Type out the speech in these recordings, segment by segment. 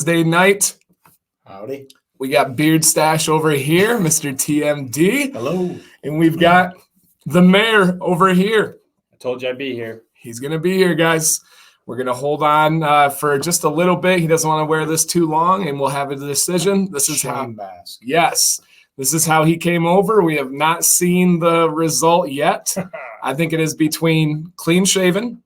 Wednesday night. Howdy. We got Beard Stash over here, Mr. TMD. Hello. And we've got the mayor over here. I told you I'd be here. He's going to be here, guys. We're going to hold on for just a little bit. He doesn't want to wear this too long, and we'll have a decision. This is how. Mask. Yes. This is how he came over. We have not seen the result yet. I think it is between clean shaven,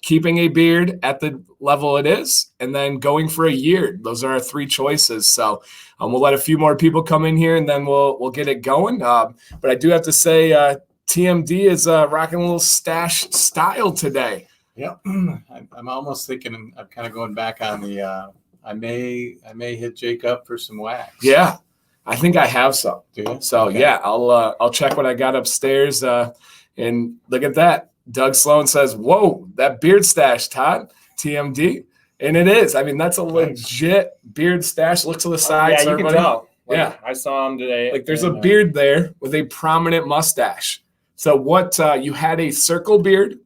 keeping a beard at the level it is, and then going for a year. Those are our three choices. So we'll let a few more people come in here, and then we'll get it going. But I do have to say TMD is rocking a little stash style today. Yep. I'm almost thinking I'm kind of going back on the I may hit Jake up for some wax. Yeah. I think I have some. Do you? So Okay. yeah, I'll check what I got upstairs. And look at that. Doug Sloan says, "Whoa, that beard stash, Todd, TMD," and it is. I mean, that's a legit beard stash. Look to the side. Yeah, so you can everybody- tell. Like, yeah, I saw him today. like there's a beard there with a prominent mustache. So what? You had a circle beard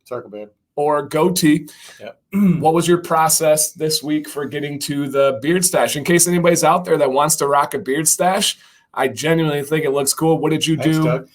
or goatee. Yep. What was your process this week for getting to the beard stash? In case anybody's out there that wants to rock a beard stash, I genuinely think it looks cool. What did you Thanks, do? Doug.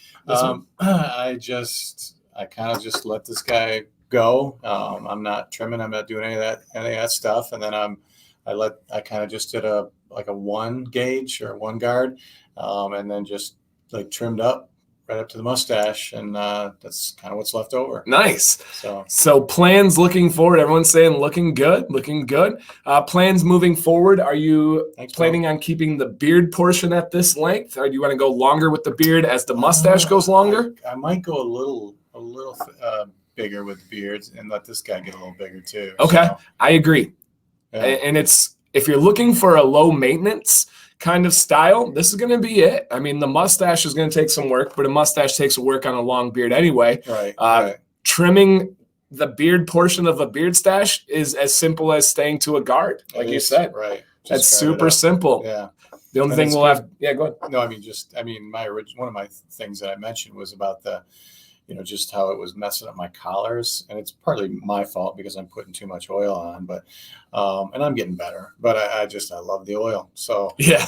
I kind of just let this guy go. I'm not trimming. I'm not doing any of that stuff. And then I kind of just did a one gauge or one guard, and then just like trimmed up right up to the mustache, and that's kind of what's left over. Nice. So plans looking forward. Everyone's saying looking good. Plans moving forward. Are you planning on keeping the beard portion at this length, or do you want to go longer with the beard as the mustache goes longer? I might go a little bigger with the beards and let this guy get a little bigger too. Okay, So, I agree. yeah. And it's, if you're looking for a low maintenance kind of style, this is going to be it. I mean, the mustache is going to take some work, but a mustache takes work on a long beard anyway. Right. Trimming the beard portion of a beard stash is as simple as staying to a guard, like you said. Right. That's Just guard it super up. simple. Yeah. The only And thing it's we'll good. have, yeah, go ahead. No, one of my things that I mentioned was about just how it was messing up my collars, and it's partly my fault because I'm putting too much oil on, but and I'm getting better, but I love the oil. So Yeah.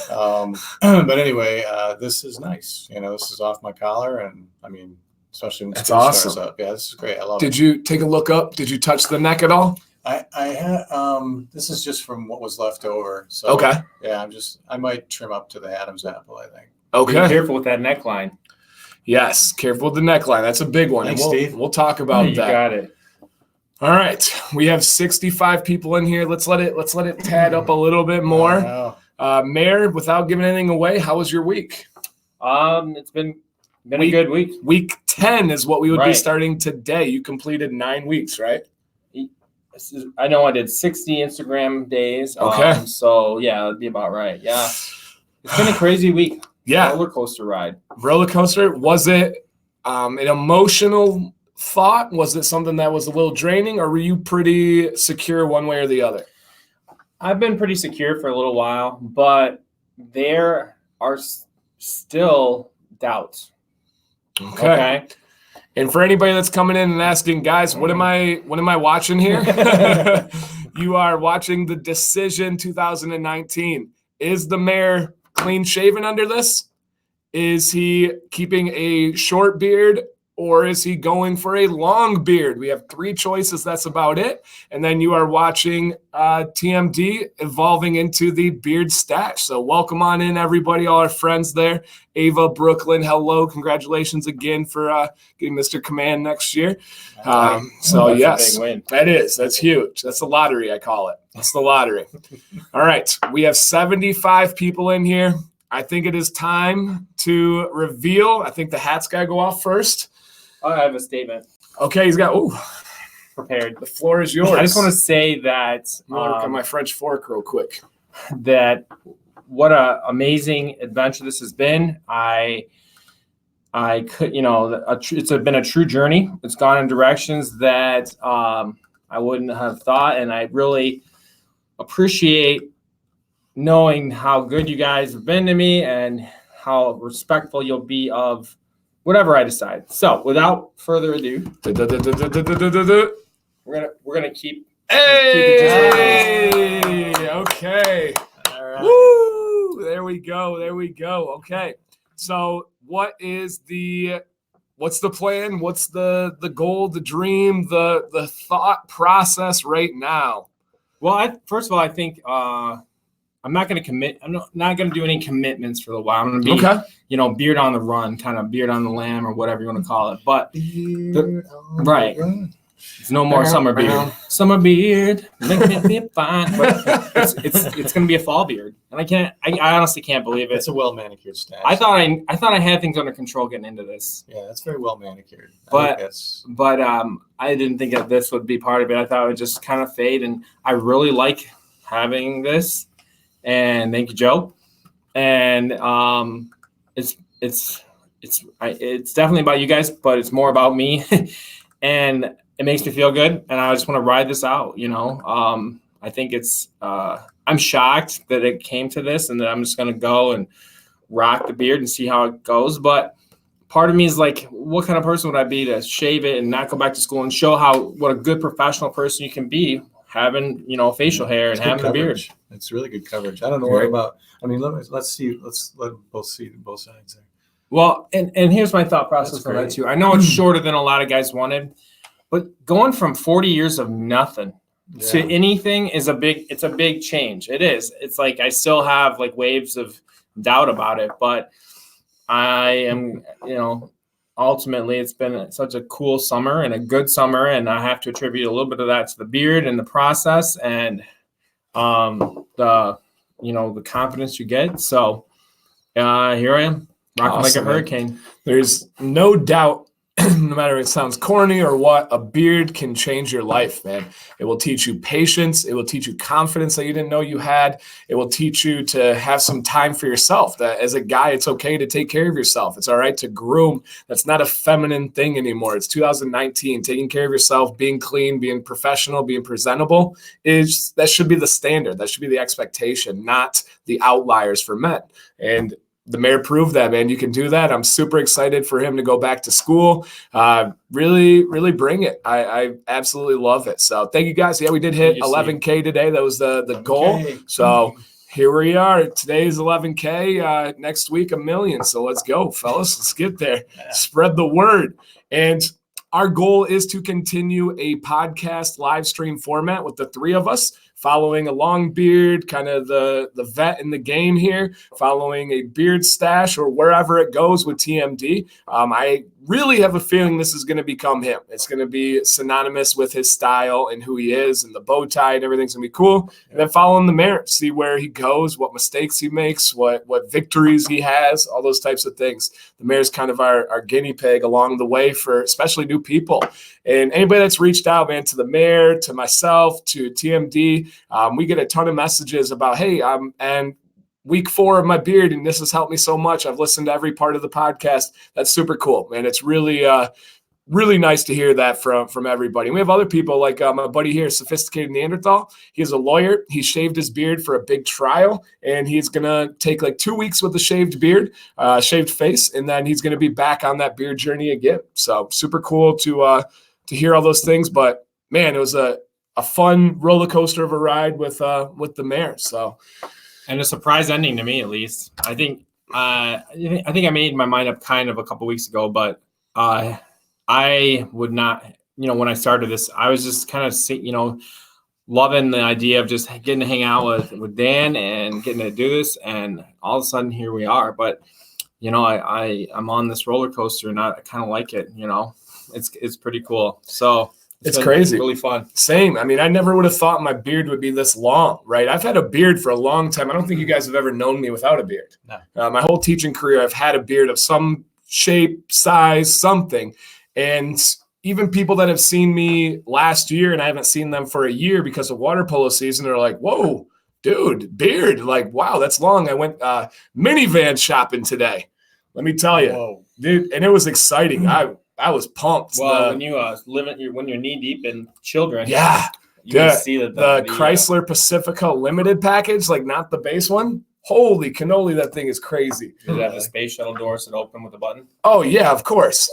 but anyway, this is nice. This is off my collar, and I mean, especially when That's school awesome. starts up. Yeah, this is great. I love it. Did you take a look up? Did you touch the neck at all? I had this is just from what was left over. So Okay. yeah, I might trim up to the Adam's apple, I think. Be Okay. careful with that neckline. Yes. Careful with the neckline. That's a big one. Thanks, And Steve. we'll talk about You that. got it. All right. We have 65 people in here. Let's let it tad up a little bit more. Wow. Mayor, without giving anything away, how was your week? It's been a good week. Week 10 is what we would be Right. starting today. You completed 9 weeks, right? I know I did 60 Instagram days. Okay. So yeah, that'd be about right. Yeah. It's been a crazy week. Yeah. Roller coaster ride. Roller coaster. Was it an emotional thought? Was it something that was a little draining, or were you pretty secure one way or the other? I've been pretty secure for a little while, but there are still doubts. Okay. And for anybody that's coming in and asking, guys, what am I watching here? You are watching the Decision 2019. Is the mayor clean shaven under this? Is he keeping a short beard, or is he going for a long beard? We have 3 choices. That's about it. And then you are watching TMD evolving into the beard stash. So welcome on in, everybody, all our friends there. Ava, Brooklyn, hello. Congratulations again for getting Mr. Command next year. That's a yes, big win. that is. That's huge. That's the lottery, I call it. That's the lottery. All right. We have 75 people in here. I think it is time to reveal. I think the hat's got to go off first. I have a statement Okay, he's got, prepared. the floor is yours. I just want to say that I'm gonna look at my French fork real quick. that what a amazing adventure this has been. I could, it's been a true journey. It's gone in directions that I wouldn't have thought, and I really appreciate knowing how good you guys have been to me and how respectful you'll be of whatever I decide. So, without further ado, we're gonna keep Hey, okay. All right. Woo! There we go. Okay. So what's the plan? What's the goal, the dream, the thought process right now? Well, first of all, I think I'm not going to commit. I'm not going to do any commitments for a while. I'm going to be, beard on the run, kind of beard on the lamb or whatever you want to call it. But right. It's no more summer beard. Summer beard, make me fine. But it's going to be a fall beard, and I honestly can't believe it. It's a well manicured stash. I thought I had things under control getting into this. Yeah, that's very well manicured. But I didn't think that this would be part of it. I thought it would just kind of fade, and I really like having this. And thank you, Joe. And it's definitely about you guys, but it's more about me, and it makes me feel good. And I just want to ride this out. I think I'm shocked that it came to this, and that I'm just going to go and rock the beard and see how it goes. But part of me is like, what kind of person would I be to shave it and not go back to school and show what a good professional person you can be, having facial hair and having a beard. It's really good coverage. I don't know what about. I mean, let's see. Let's let both see both sides there. Well, and here's my thought process on that too. I know it's shorter than a lot of guys wanted, but going from 40 years of nothing to anything is a big change. It is. It's like I still have like waves of doubt about it, but I am, ultimately it's been such a cool summer and a good summer, and I have to attribute a little bit of that to the beard and the process and the confidence you get. So here I am, rocking like a hurricane. There's no doubt, no matter if it sounds corny or what, a beard can change your life, man. It will teach you patience. It will teach you confidence that you didn't know you had. It will teach you to have some time for yourself. That as a guy, it's okay to take care of yourself. It's all right to groom. That's not a feminine thing anymore. It's 2019. Taking care of yourself, being clean, being professional, being presentable, that should be the standard. That should be the expectation, not the outliers for men. And the mayor proved that, man. You can do that. I'm super excited for him to go back to school. Really, really bring it. I absolutely love it. So thank you guys. Yeah, we did hit 11K today. That was the goal. So here we are. Today's 11K. Next week, 1 million. So let's go, fellas. Let's get there. Yeah. Spread the word. And our goal is to continue a podcast live stream format with the three of us, following a long beard, kind of the vet in the game here, following a beard stash or wherever it goes with TMD. I really have a feeling this is going to become him. It's going to be synonymous with his style and who he is, and the bow tie and everything's going to be cool. And then following the mayor, see where he goes, what mistakes he makes, what victories he has, all those types of things. The mayor's kind of our guinea pig along the way for especially new people. And anybody that's reached out, man, to the mayor, to myself, to TMD, we get a ton of messages about, hey, and week 4 of my beard, and this has helped me so much. I've listened to every part of the podcast. That's super cool, man. It's really, really nice to hear that from everybody. And we have other people like my buddy here, Sophisticated Neanderthal. He's a lawyer. He shaved his beard for a big trial, and he's going to take like 2 weeks with a shaved beard, shaved face, and then he's going to be back on that beard journey again. So super cool to hear all those things. But man, it was a fun roller coaster of a ride with the mayor. So. And a surprise ending to me, at least. I think I made my mind up kind of a couple weeks ago, but I would not, when I started this, I was just kind of, loving the idea of just getting to hang out with Dan and getting to do this. And all of a sudden here we are. But, I'm on this roller coaster and I kind of like it, it's pretty cool. So it's crazy. Really fun. Same. I mean, I never would have thought my beard would be this long, right? I've had a beard for a long time. I don't think you guys have ever known me without a beard. No. My whole teaching career, I've had a beard of some shape, size, something. And even people that have seen me last year and I haven't seen them for a year because of water polo season, they're like, whoa, dude, beard. Like, wow, that's long. I went minivan shopping today. Let me tell you, whoa, dude. And it was exciting. I was pumped. Well, when you're knee deep in children, yeah, you can see that the Chrysler Pacifica Limited package, like not the base one. Holy cannoli, that thing is crazy. Does it have the space shuttle doors that open with a button? Oh yeah, of course.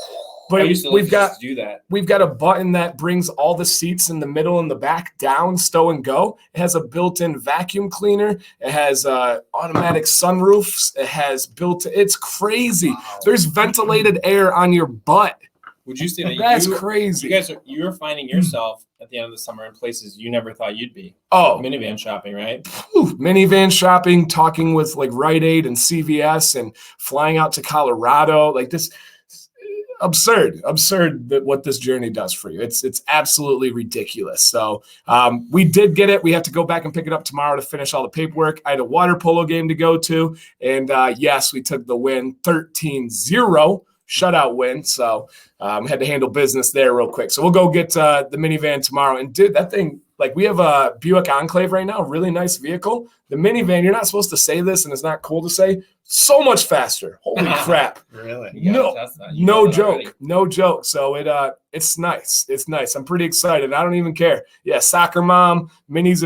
But I used to like to do that. We've got a button that brings all the seats in the middle and the back down, stow and go. It has a built-in vacuum cleaner. It has automatic sunroofs. It has it's crazy. Wow. There's ventilated air on your butt. Would you say that that's crazy? You're finding yourself at the end of the summer in places you never thought you'd be. Oh, minivan shopping, right? Minivan shopping, talking with like Rite Aid and CVS, and flying out to Colorado. Like this, absurd that what this journey does for you. It's absolutely ridiculous. So we did get it. We have to go back and pick it up tomorrow to finish all the paperwork. I had a water polo game to go to, and yes, we took the win, 13-0. Shutout win. So had to handle business there real quick. So we'll go get the minivan tomorrow. And dude, that thing, like we have a Buick Enclave right now, really nice vehicle. The minivan, you're not supposed to say this and it's not cool to say, so much faster. Holy crap. Really? No joke. So it's nice. It's nice. I'm pretty excited. I don't even care. Yeah, soccer mom, minivans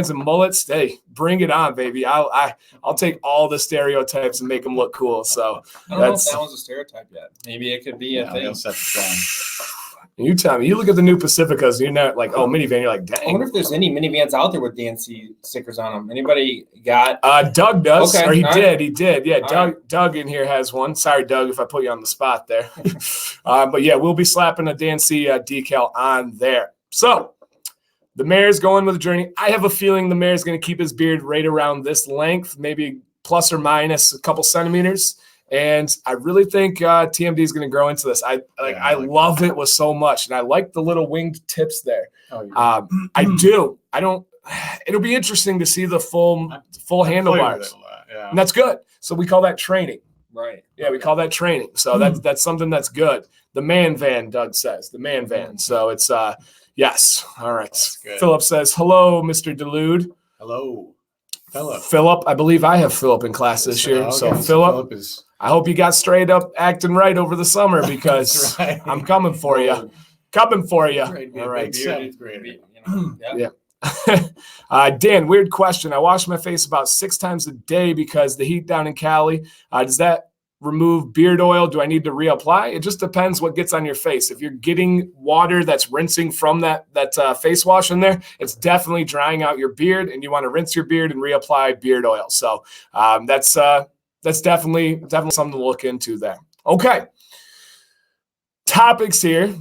and mullets. Hey, bring it on, baby. I'll take all the stereotypes and make them look cool. So I don't know if that was a stereotype yet. Maybe it could be a thing. You tell me. You look at the new Pacificas, and you're not like, oh, minivan. You're like, dang. I wonder if there's any minivans out there with DNC stickers on them. Anybody got? Doug does. Okay. Or he did. Yeah, All Doug in here has one. Sorry, Doug, if I put you on the spot there. But yeah, we'll be slapping a DNC decal on there. So the mayor's going with a journey. I have a feeling the mayor's going to keep his beard right around this length, maybe plus or minus a couple centimeters. And I really think TMD is going to grow into this. I love it with so much, and I like the little winged tips there. I do. I don't. It'll be interesting to see the full handlebars. Yeah. And that's good. So we call that training. Right. Yeah, we call that training. So that's something that's good. The man van, Doug says. The man van. So it's yes. All right. Philip says, hello, Mr. Delude. Hello. Philip. I believe I have Philip in class this year. So Philip is. I hope you got straight up acting right over the summer because right. I'm coming for you. Coming for you. All right. Yeah. Dan, weird question. I wash my face about 6 times a day because the heat down in Cali. Does that remove beard oil? Do I need to reapply? It just depends what gets on your face. If you're getting water that's rinsing from that face wash in there, it's definitely drying out your beard, and you want to rinse your beard and reapply beard oil. So that's definitely something to look into there. Okay. Topics here.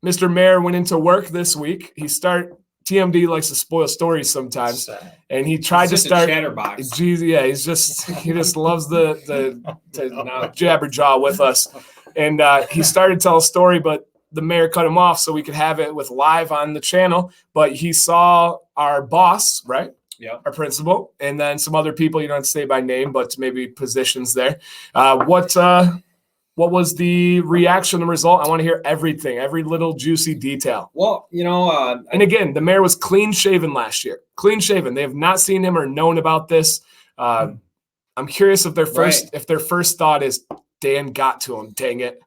Mr. Mayor went into work this week. TMD likes to spoil stories sometimes, and he tried to start. Chatterbox. Yeah, he just loves the jabberjaw with us, and he started to tell a story, but the mayor cut him off so we could have it with live on the channel. But he saw our boss, right? Yeah, our principal, and then some other people. You don't have to say by name, but maybe positions there. What was the reaction, the result? I want to hear everything, every little juicy detail. Well, and again, the mayor was clean shaven last year. Clean shaven. They have not seen him or known about this. I'm curious if their first thought is Dan got to him. Dang it.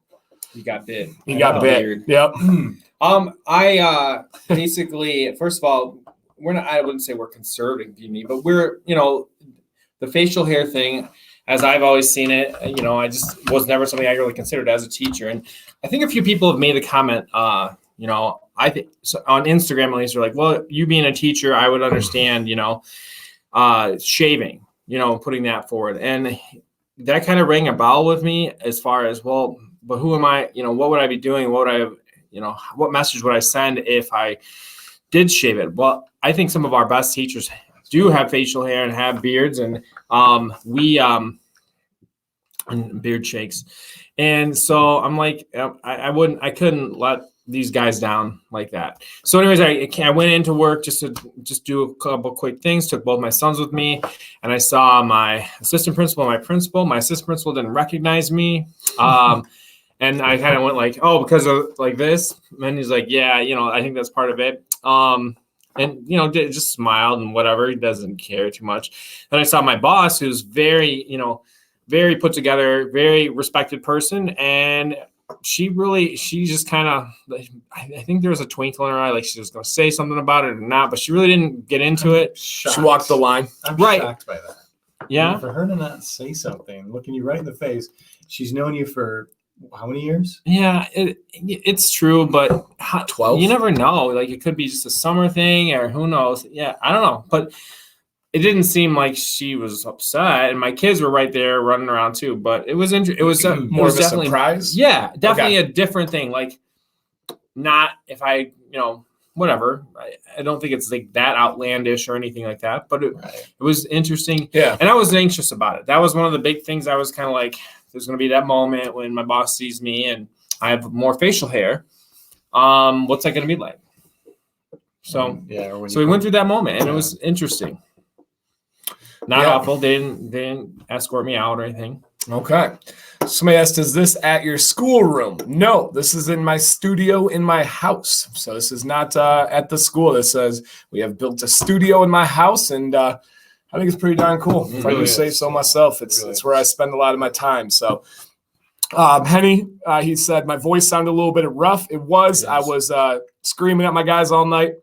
He got bit. He got bit. Weird. Yep. I basically, first of all, I wouldn't say we're conservative, but we're, the facial hair thing, as I've always seen it, I just was never something I really considered as a teacher. And I think a few people have made a comment, I think so on Instagram, at least, they're like, well, you being a teacher, I would understand, shaving, putting that forward. And that kind of rang a bell with me as far as, well, but who am I, what would I be doing? What would I have, what message would I send if I did shave it? Well, I think some of our best teachers do have facial hair and have beards, and and beard shakes. And so I'm like, I couldn't let these guys down like that. So anyways, I went into work just to do a couple quick things, took both my sons with me, and I saw my assistant principal and my principal. My assistant principal didn't recognize me. And I kind of went like, oh, because of like this. And he's like, yeah, I think that's part of it. And, just smiled and whatever. He doesn't care too much. Then I saw my boss, who's very, very put together, very respected person. And she just kind of, I think there was a twinkle in her eye, like she was going to say something about it or not, but she really didn't get into it. Shocked. She walked the line. I'm shocked by that. Yeah. For her to not say something, looking you right in the face, she's known you for How many years? Yeah, it's true, but 12? You never know. Like, it could be just a summer thing, or who knows? Yeah, I don't know. But it didn't seem like she was upset, and my kids were right there running around too. But it was it was More of a definitely surprise? Yeah, definitely a different thing. Like, not if I whatever. I don't think it's like that outlandish or anything like that. But it was interesting. Yeah. And I was anxious about it. That was one of the big things. I was kind of like, there's going to be that moment when my boss sees me and I have more facial hair. What's that going to be like? So so we went through that moment, and it was interesting. Not awful. They didn't escort me out or anything. Okay. Somebody asked, is this at your schoolroom? No, this is in my studio in my house. So this is not at the school. This says we have built a studio in my house, and I think it's pretty darn cool. If I do say so myself, it's where I spend a lot of my time. So Henny, he said my voice sounded a little bit rough. It was. I was screaming at my guys all night.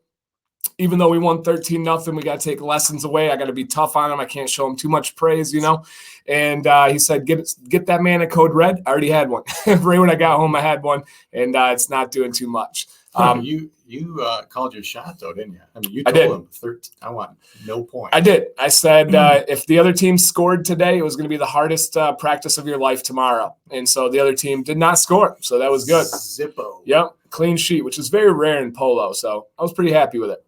Even though we won 13-0, we got to take lessons away. I got to be tough on him. I can't show him too much praise, And he said, get that man a code red. I already had one. Right when I got home, I had one, and it's not doing too much. You called your shot, though, didn't you? I mean, you told him 13. I want no point. I did. I said, if the other team scored today, it was going to be the hardest practice of your life tomorrow. And so the other team did not score. So that was good. Zippo. Yep. Clean sheet, which is very rare in polo. So I was pretty happy with it.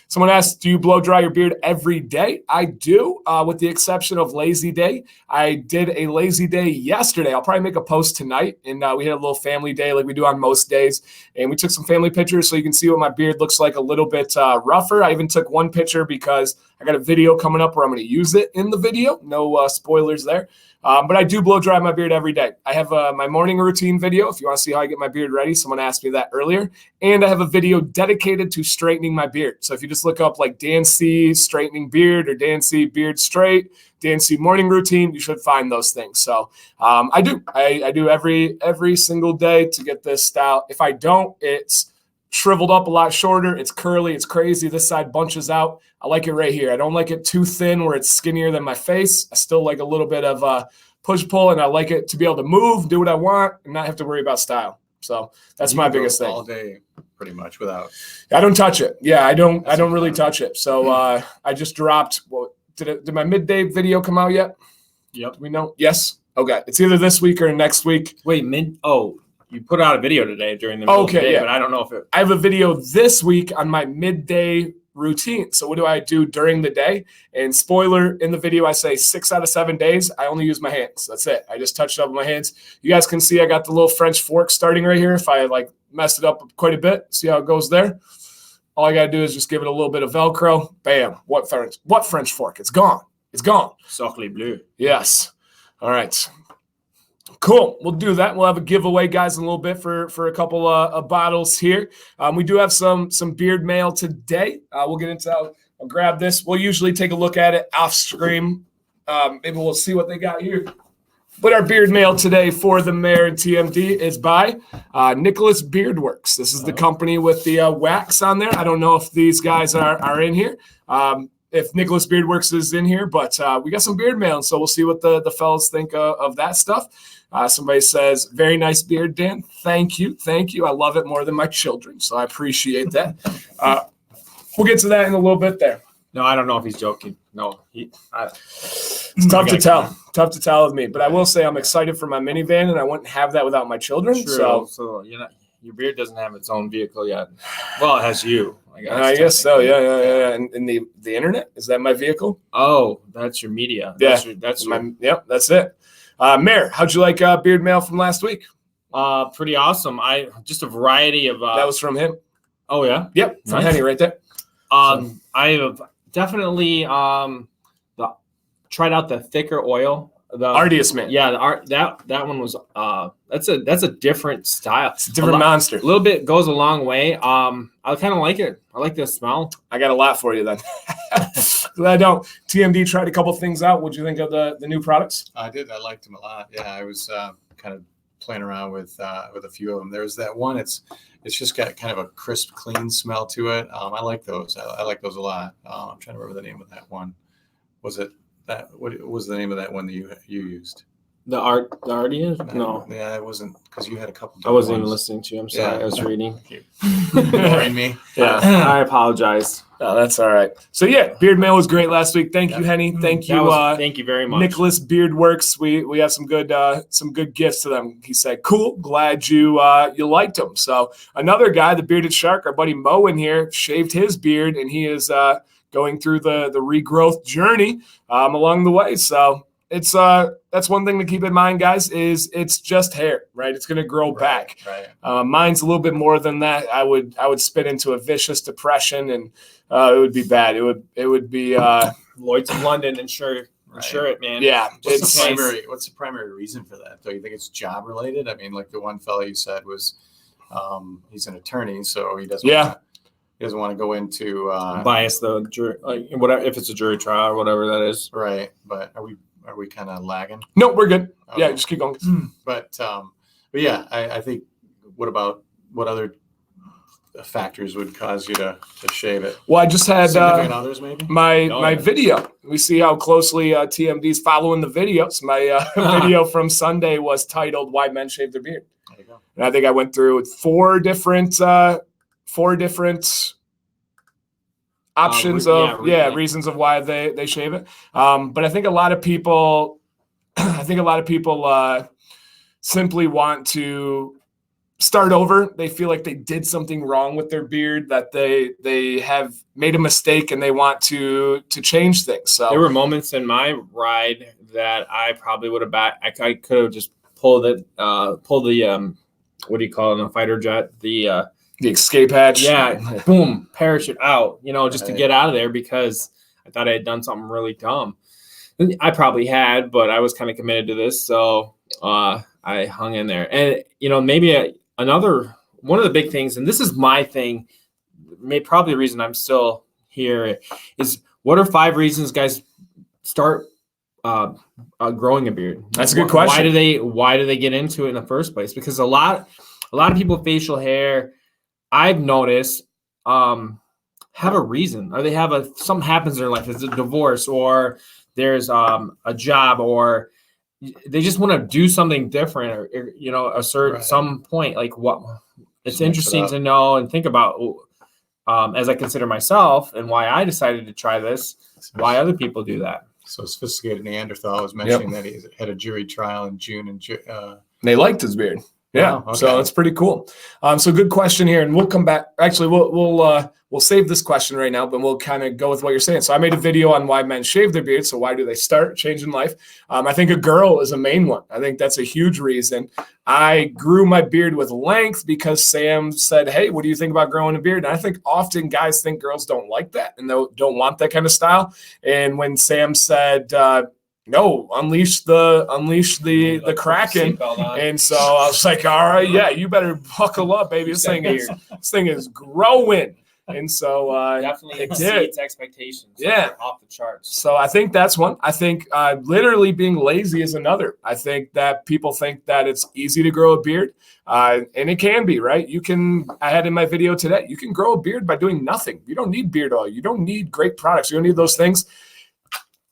Someone asked, do you blow dry your beard every day? I do, with the exception of lazy day. I did a lazy day yesterday. I'll probably make a post tonight. And we had a little family day like we do on most days. And we took some family pictures so you can see what my beard looks like a little bit rougher. I even took one picture because I got a video coming up where I'm going to use it in the video. No spoilers there. But I do blow dry my beard every day. I have my morning routine video. If you want to see how I get my beard ready, someone asked me that earlier. And I have a video dedicated to straightening my beard. So if you just look up like Dan C straightening beard or Dan C beard straight, Dan C morning routine, you should find those things. So I do. I do every single day to get this style. If I don't, it's shriveled up a lot shorter. It's curly. It's crazy. This side bunches out. I like it right here. I don't like it too thin where it's skinnier than my face. I still like a little bit of push-pull, and I like it to be able to move, do what I want, and not have to worry about style. So that's my biggest thing. All day, pretty much, without. I don't touch it. Yeah, I don't really touch it. So I just dropped. Well, did my midday video come out yet? Yep. Do we know? Yes. Okay. It's either this week or next week. Wait, you put out a video today during the middle of the day, but I don't know if it. I have a video this week on my midday routine. So what do I do during the day? And spoiler, in the video, I say 6 out of 7 days, I only use my hands. That's it. I just touch it up with my hands. You guys can see I got the little French fork starting right here. If I messed it up quite a bit, see how it goes there? All I got to do is just give it a little bit of Velcro. Bam. What French fork? It's gone. It's gone. Sacré bleu. Yes. All right. Cool. We'll do that. We'll have a giveaway, guys, in a little bit for a couple of bottles here. We do have some beard mail today. We'll get into that. I'll grab this. We'll usually take a look at it off screen. Maybe we'll see what they got here. But our beard mail today for the Mayor and TMD is by Nicholas Beardworks. This is the company with the wax on there. I don't know if these guys are in here. If Nicholas Beardworks is in here, but we got some beard mail, and so we'll see what the fellas think of that stuff. Somebody says, very nice beard, Dan. Thank you. I love it more than my children, so I appreciate that. We'll get to that in a little bit there. No, I don't know if he's joking. No, it's tough to tell. Tough to tell with me, but I will say I'm excited for my minivan, and I wouldn't have that without my children. True. So your beard doesn't have its own vehicle yet. Well, it has you. I guess so. Yeah. And the internet, is that my vehicle? Oh, that's your media. Yeah, that's my. Yep, that's it. Mayor, how'd you like beard mail from last week? Pretty awesome. Just a variety of. That was from him. Oh yeah. Yep, from Henny right there. I have definitely tried out the thicker oil. The Artius Man. Yeah, that one was that's a different style. It's a different monster. A little bit goes a long way. I kind of like it. I like the smell. I got a lot for you then. I don't. TMD tried a couple things out. What'd you think of the new products? I did. I liked them a lot. Yeah, I was kind of playing around with a few of them. There's that one. It's just got kind of a crisp, clean smell to it. I like those. I like those a lot. I'm trying to remember the name of that one. Was it that? What was the name of that one that you used? The Ardia? No. Yeah, it wasn't because you had a couple. I wasn't even ones. listening to you. I'm sorry. Yeah. I was reading. Ignoring me. Yeah, I apologize. No, that's all right. So yeah, Beard Mail was great last week. Thank you, Henny. Thank you, Thank you very much. Nicholas Beard Works. We have some good gifts to them. He said, "Cool, glad you liked them." So another guy, the Bearded Shark, our buddy Mo in here, shaved his beard, and he is going through the regrowth journey along the way. So it's that's one thing to keep in mind, guys, is it's just hair, right? It's going to grow back. Right. Mine's a little bit more than that. I would spin into a vicious depression, and it would be bad. It would be Lloyd's of London, insure it, man. yeah. What's the primary reason for that? Do you think it's job related? I mean, like the one fellow you said was he's an attorney, so he doesn't. Yeah. He doesn't want to go into bias the jury, whatever, if it's a jury trial or whatever that is. Right, but are we kind of lagging? No, we're good. Okay. Yeah, just keep going. But yeah, I think. What other factors would cause you to shave it? Well, I just had Significant others, maybe. my video. We see how closely TMD's following the videos. My video from Sunday was titled "Why Men Shave Their Beard," There you go. and I think I went through four different options reasons of why they shave it. But I think a lot of people, simply want to start over. They feel like they did something wrong with their beard, that they have made a mistake, and they want to change things. So there were moments in my ride that I probably would have I could have just pulled the what do you call it in a fighter jet, the escape hatch. Yeah, boom, parachute out, just to get out of there, because I thought I had done something really dumb. I probably had, but I was kind of committed to this, so I hung in there. And maybe another one of the big things, and this is my thing, probably the reason I'm still here, is what are 5 reasons guys start growing a beard? That's a good question. Why do they get into it in the first place? Because a lot of people with facial hair, I've noticed, have a reason, or they have something happens in their life. It's a divorce, or there's a job, or they just want to do something different, or a certain some point. Like what? It's interesting to know and think about as I consider myself and why I decided to try this. Why other people do that? So Sophisticated Neanderthal was mentioning that he had a jury trial in June, and they liked his beard. Yeah, okay. So that's pretty cool. So good question here, and we'll come back. Actually, we'll save this question right now, but we'll kind of go with what you're saying. So I made a video on why men shave their beards. So why do they start changing life? I think a girl is a main one. I think that's a huge reason. I grew my beard with length because Sam said, "Hey, what do you think about growing a beard?" And I think often guys think girls don't like that and they don't want that kind of style. And when Sam said, no, unleash the Kraken. And so I was like, all right, yeah, you better buckle up, baby. This thing is growing. And so definitely it exceeds expectations. Yeah. Off the charts. So I think that's one. I think literally being lazy is another. I think that people think that it's easy to grow a beard. And it can be, right? I had in my video today, you can grow a beard by doing nothing. You don't need beard oil. You don't need great products. You don't need those things.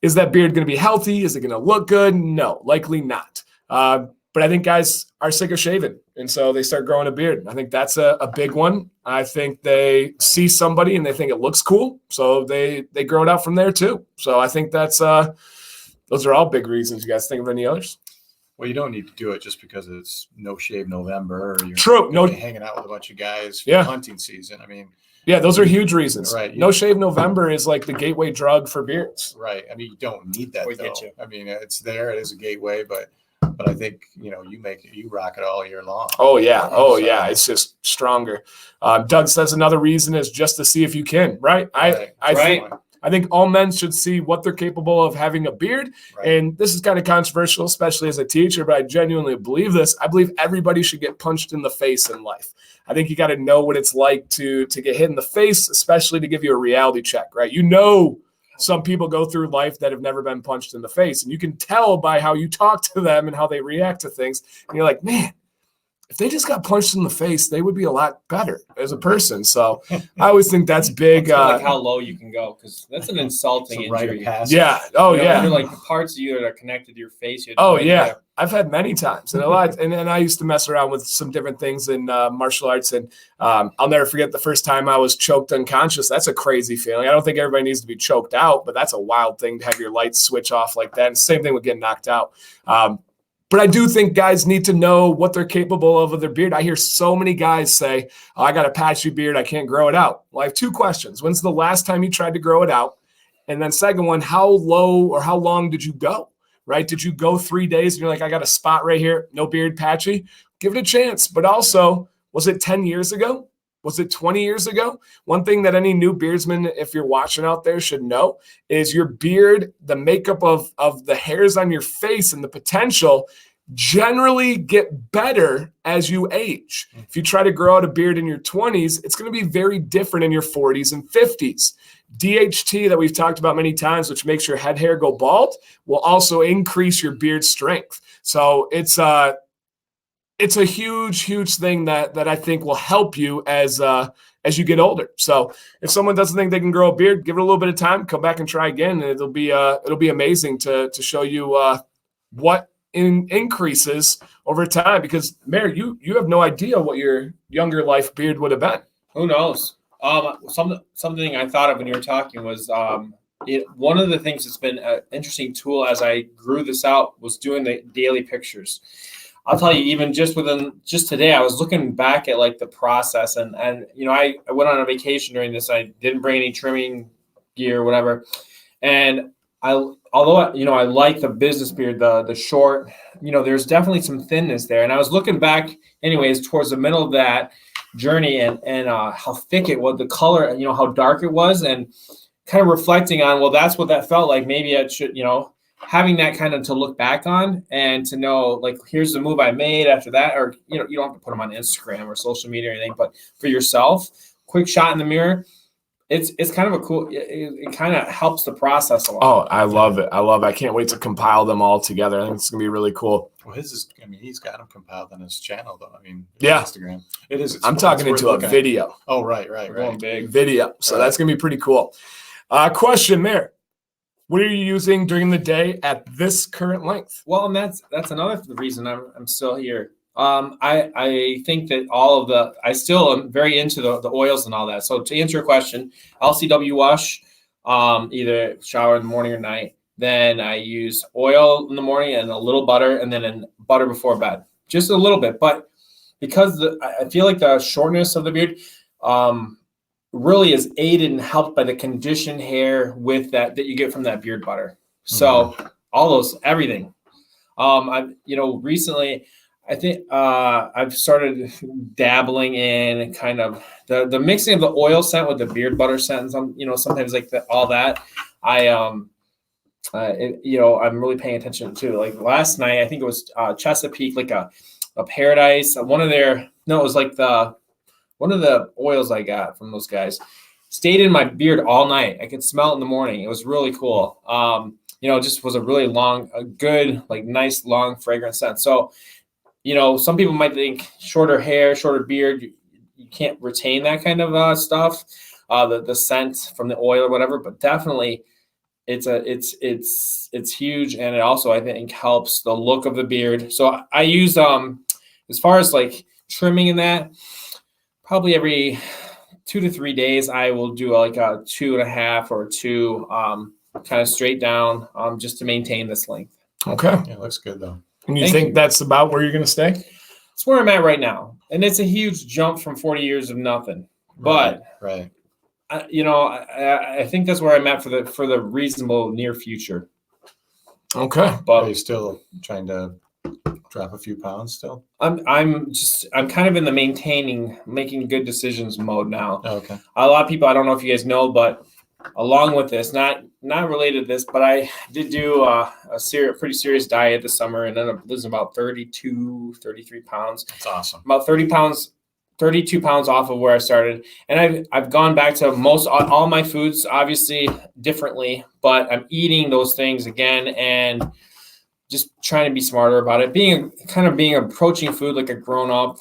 Is that beard going to be healthy? Is it going to look good? No, likely not. But I think guys are sick of shaving, and so they start growing a beard. I think that's a big one. I think they see somebody and they think it looks cool, so they grow it out from there too. So I think that's those are all big reasons. You guys think of any others? Well, you don't need to do it just because it's No Shave November, or you're hanging out with a bunch of guys for hunting season. I mean. Yeah, those are huge reasons. Right. No Shave November is like the gateway drug for beards. Right. I mean, you don't need that though. I mean, it's there. It is a gateway, but I think you rock it all year long. Oh yeah. Yeah. It's just stronger. Doug says another reason is just to see if you can. Right. I think all men should see what they're capable of having a beard. Right. And this is kind of controversial, especially as a teacher, but I genuinely believe this. I believe everybody should get punched in the face in life. I think you got to know what it's like to get hit in the face, especially to give you a reality check, right? Some people go through life that have never been punched in the face, and you can tell by how you talk to them and how they react to things. And you're like, man, if they just got punched in the face, they would be a lot better as a person. So I always think that's big. Like how low you can go, because that's an insulting injury. Yeah. Oh, yeah. You're like the parts of you that are connected to your face. Oh, yeah. There. I've had many times, and a lot. And I used to mess around with some different things in martial arts. And I'll never forget the first time I was choked unconscious. That's a crazy feeling. I don't think everybody needs to be choked out, but that's a wild thing to have your lights switch off like that. And same thing with getting knocked out. But I do think guys need to know what they're capable of with their beard. I hear so many guys say, oh, I got a patchy beard, I can't grow it out. Well, I have two questions. When's the last time you tried to grow it out? And then second one, how low or how long did you go, right? Did you go 3 days and you're like, I got a spot right here, no beard, patchy? Give it a chance. But also, was it 10 years ago? Was it 20 years ago? One thing that any new beardsman, if you're watching out there, should know is your beard, the makeup of the hairs on your face and the potential generally get better as you age. If you try to grow out a beard in your 20s, it's going to be very different in your 40s and 50s. DHT that we've talked about many times, which makes your head hair go bald, will also increase your beard strength. So it's a huge thing that I think will help you as you get older. So if someone doesn't think they can grow a beard, give it a little bit of time, come back and try again, and it'll be amazing to show you what increases over time. Because Mayor, you have no idea what your younger life beard would have been. Who knows? Something I thought of when you were talking was one of the things that's been an interesting tool as I grew this out was doing the daily pictures. I'll tell you, even just today, I was looking back at like the process, and I went on a vacation during this. I didn't bring any trimming gear or whatever, and although I like the business beard, the short, there's definitely some thinness there. And I was looking back, anyways, towards the middle of that journey, and how thick it was, the color, how dark it was, and kind of reflecting on, well, that's what that felt like. Maybe I should, having that kind of to look back on and to know, like, here's the move I made after that. Or, you don't have to put them on Instagram or social media or anything, but for yourself, quick shot in the mirror. It's kind of a cool, it kind of helps the process a lot. Oh, I love it. I can't wait to compile them all together. I think it's going to be really cool. Well, he's got them compiled on his channel, though. Yeah. Instagram. It is. I'm talking into a video. Oh, right. Going big. Video. So that's going to be pretty cool. Question, Mayor. What are you using during the day at this current length? Well, and that's another reason I'm still here. I think that I still am very into the oils and all that. So to answer your question, LCW wash, either shower in the morning or night. Then I use oil in the morning and a little butter, and then butter before bed, just a little bit. But because I feel like the shortness of the beard really is aided and helped by the conditioned hair with that you get from that beard butter. So everything. Recently, I think I've started dabbling in kind of the mixing of the oil scent with the beard butter scent. And sometimes like all that. I'm really paying attention to. Like last night, I think it was Chesapeake, like a Paradise. One of the oils I got from those guys stayed in my beard all night. I could smell it in the morning. It was really cool. Just was a really good, like nice, long, fragrant scent. So, some people might think shorter hair, shorter beard, you can't retain that kind of stuff, the scent from the oil or whatever. But definitely, it's huge, and it also I think helps the look of the beard. So I use as far as like trimming and that, probably every 2 to 3 days I will do like a 2.5 or 2 kind of straight down just to maintain this length. Okay. Yeah, it looks good though. And you think that's about where you're going to stay? It's where I'm at right now. And it's a huge jump from 40 years of nothing. But, right. I think that's where I'm at for the reasonable near future. Okay. But are you still trying to drop a few pounds still? I'm kind of in the making good decisions mode now. Oh, okay. A lot of people, I don't know if you guys know, but along with this, not related to this, but I did do a pretty serious diet this summer and ended up losing about 33 pounds. That's awesome. About 32 pounds off of where I started. And I've gone back to all my foods, obviously differently, but I'm eating those things again. And just trying to be smarter about it, approaching food like a grown up,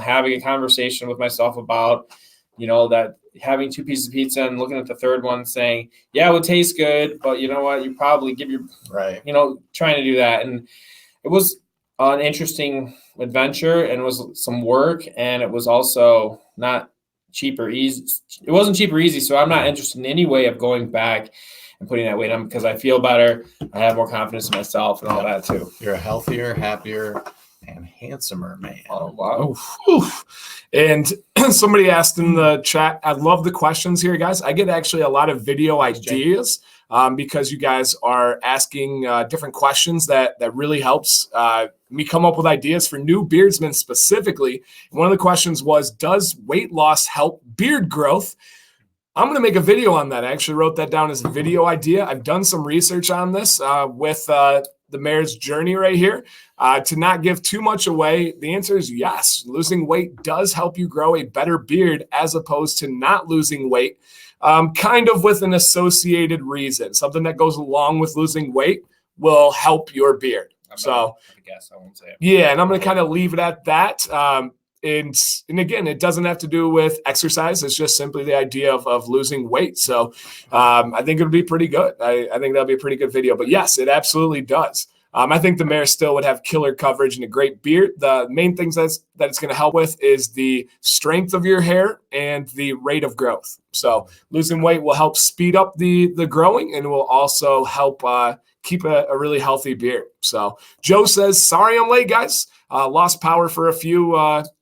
having a conversation with myself about, that having 2 pieces of pizza and looking at the third one saying, yeah, it would taste good, but you know what, you probably give your, right. Trying to do that. And it was an interesting adventure, and it was some work, and it was also not cheap or easy. It wasn't cheap or easy. So I'm not interested in any way of going back and putting that weight on, because I feel better. I have more confidence in myself and all that too. You're a healthier, happier, and handsomer man. Oh, wow. Oof. And somebody asked in the chat, I love the questions here, guys. I get actually a lot of video ideas because you guys are asking different questions that really helps me come up with ideas for new beardsmen specifically. And one of the questions was, does weight loss help beard growth? I'm going to make a video on that. I actually wrote that down as a video idea. I've done some research on this with the mayor's journey right here. To not give too much away, the answer is yes. Losing weight does help you grow a better beard as opposed to not losing weight, kind of with an associated reason. Something that goes along with losing weight will help your beard. So I guess I won't say it. Yeah, and I'm going to kind of leave it at that. And again, it doesn't have to do with exercise. It's just simply the idea of losing weight. So I think it'll be pretty good. I think that'll be a pretty good video. But yes, it absolutely does. I think the mare still would have killer coverage and a great beard. The main things that it's going to help with is the strength of your hair and the rate of growth. So losing weight will help speed up the growing, and will also help keep a really healthy beard. So Joe says, sorry I'm late, guys. Lost power for a few.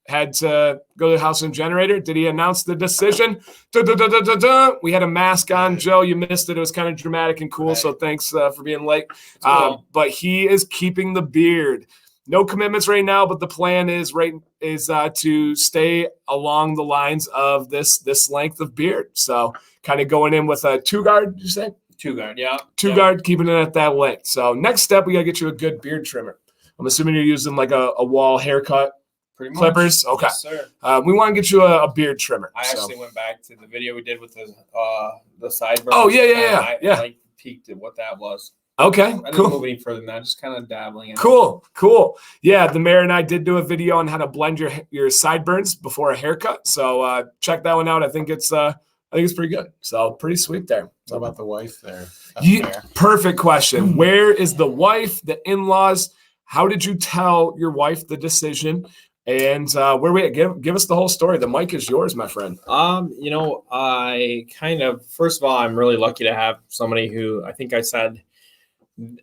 Had to go to the house and generator. Did he announce the decision? We had a mask on, Joe. You missed it. It was kind of dramatic and cool. Right. So thanks for being late. Cool. But he is keeping the beard. No commitments right now, but the plan is to stay along the lines of this length of beard. So kind of going in with a 2-guard, did you say? 2-guard, yeah. 2-guard, keeping it at that length. So next step, we got to get you a good beard trimmer. I'm assuming you're using like a wall haircut. Pretty much. Clippers? Okay. Yes, sir. We want to get you a beard trimmer. I actually went back to the video we did with the sideburns. Oh, yeah. I peeked at what that was. Okay, I didn't move any further than that, just kind of dabbling in. Cool. Yeah, the mayor and I did do a video on how to blend your sideburns before a haircut. So check that one out. I think it's pretty good. So pretty sweet there. What about the wife there? Perfect question. Where is the wife, the in-laws? How did you tell your wife the decision? And where we at? Give us the whole story. The mic is yours, my friend. I first of all, I'm really lucky to have somebody who, I think I said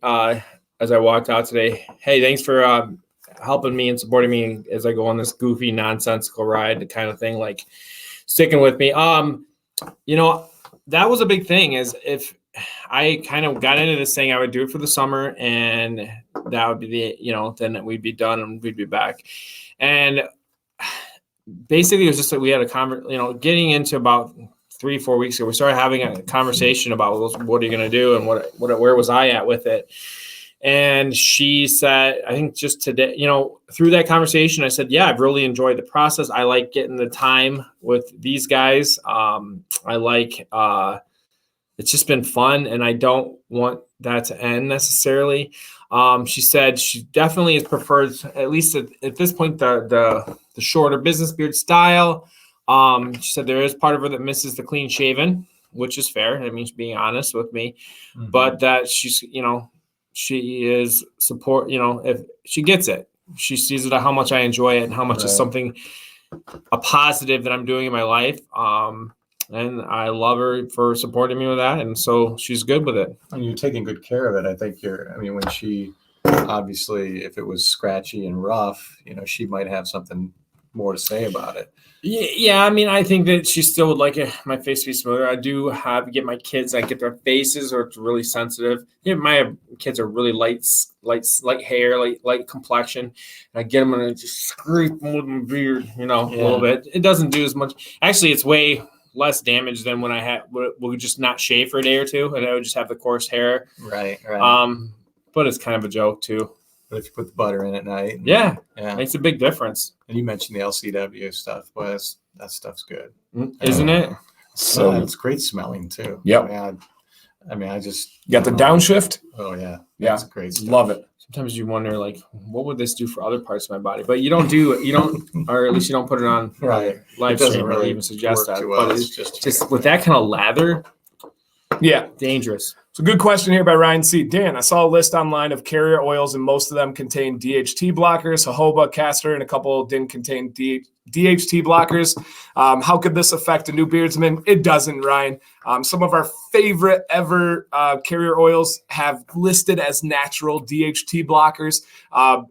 as I walked out today, hey, thanks for helping me and supporting me as I go on this goofy, nonsensical ride kind of thing, like sticking with me. That was a big thing, is if I kind of got into this saying I would do it for the summer, and that would be then we'd be done and we'd be back. And basically it was just that we had a conversation, getting into about 3-4 weeks ago, we started having a conversation about what are you going to do and where was I at with it. And she said, I think just today, through that conversation, I said, yeah, I've really enjoyed the process. I like getting the time with these guys. I like, it's just been fun, and I don't want that to end necessarily. She said she definitely has preferred, at least at this point, the shorter business beard style. She said there is part of her that misses the clean shaven, which is fair. I mean, she's being honest with me, but that she's, she is support, if she gets it, she sees it, how much I enjoy it and how much is something, a positive that I'm doing in my life. And I love her for supporting me with that. And so she's good with it. And you're taking good care of it. I think when she, obviously, if it was scratchy and rough, she might have something more to say about it. Yeah. I mean, I think that she still would like my face to be smoother. I do get my kids, I get their faces, or it's really sensitive. My kids are really light hair, light complexion. And I get them and I just scrape them with my beard, a little bit. It doesn't do as much. Actually, it's way less damage than when I would just not shave for a day or two, and I would just have the coarse hair. Right. But it's kind of a joke too. But if you put the butter in at night, it makes a big difference. And you mentioned the LCW stuff. Well, that stuff's good, isn't it? So it's great smelling too. Yeah. I mean, I just You got the downshift. Oh yeah, Yeah. that's great stuff. Love it. Sometimes you wonder, like, what would this do for other parts of my body? But you don't, or at least you don't put it on Right. live It doesn't stream or really even suggest work that. too But well. it's just with that kind of lather, Yeah. dangerous. So good question here by Ryan C. Dan, I saw a list online of carrier oils, and most of them contain DHT blockers. Jojoba, castor, and a couple didn't contain DHT blockers. How could this affect a new beardsman? It doesn't, Ryan. Some of our favorite ever carrier oils have listed as natural DHT blockers.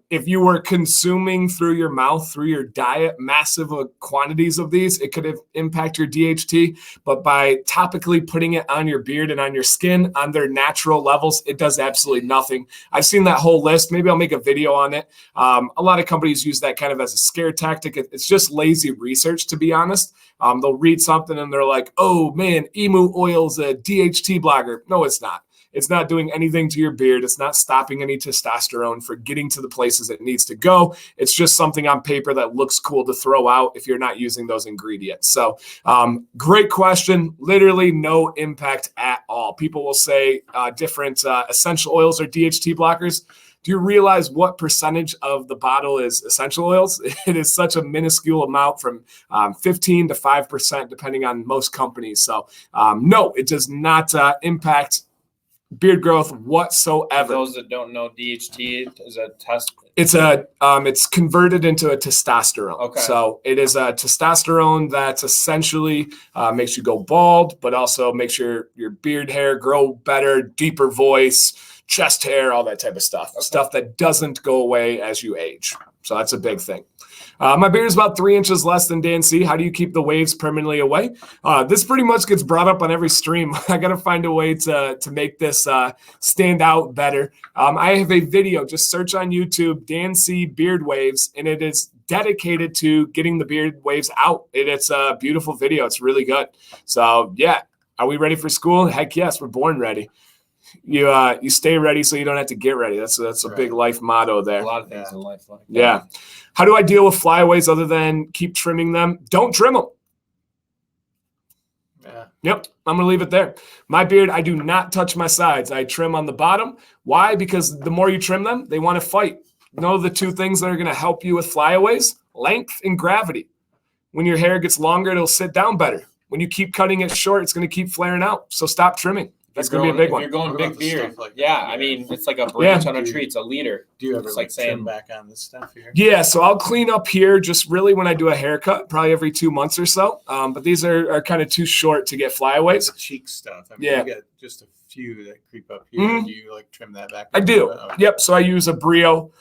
If you were consuming through your mouth, through your diet, massive quantities of these, it could impact your DHT. But by topically putting it on your beard and on your skin on their natural levels, it does absolutely nothing. I've seen that whole list. Maybe I'll make a video on it. A lot of companies use that kind of as a scare tactic. It's just lazy research, to be honest. They'll read something and they're like, oh man, emu oil's a DHT blocker. No, it's not. It's not doing anything to your beard. It's not stopping any testosterone for getting to the places it needs to go. It's just something on paper that looks cool to throw out if you're not using those ingredients. So great question. Literally no impact at all. People will say different essential oils are DHT blockers. Do you realize what percentage of the bottle is essential oils? It is such a minuscule amount, from 15 to 5%, depending on most companies. So no, it does not impact beard growth whatsoever. For those that don't know, DHT is a test. It's converted into a testosterone. Okay. So it is a testosterone that essentially makes you go bald, but also makes your beard hair grow better, deeper voice, chest hair, all that type of stuff. Okay. Stuff that doesn't go away as you age. So that's a big thing. My beard is about 3 inches less than Dan C. How do you keep the waves permanently away? This pretty much gets brought up on every stream. I got to find a way to make this stand out better. I have a video. Just search on YouTube, Dan C. Beard Waves, and it is dedicated to getting the beard waves out. It's a beautiful video. It's really good. So yeah, are we ready for school? Heck yes, we're born ready. You stay ready so you don't have to get ready. That's a Right. big life motto there. A lot of things in life like that. Yeah. How do I deal with flyaways other than keep trimming them? Don't trim them. Yeah. Yep, I'm going to leave it there. My beard, I do not touch my sides. I trim on the bottom. Why? Because the more you trim them, they want to fight. Know the two things that are going to help you with flyaways? Length and gravity. When your hair gets longer, it'll sit down better. When you keep cutting it short, it's going to keep flaring out. So stop trimming. That's going to be a big If one. you're going What big about the beard, stuff like yeah, that? I mean, it's like a branch on a tree. It's a leader. Do you ever It's like like trim saying- back on this stuff here? Yeah, so I'll clean up here just really when I do a haircut, probably every 2 months or so. But these are kind of too short to get flyaways. The cheek stuff. I mean, Yeah. you get just a few that creep up here. Mhm. Do you like trim that back? I a do. little bit? Okay. Yep. So I use a Brio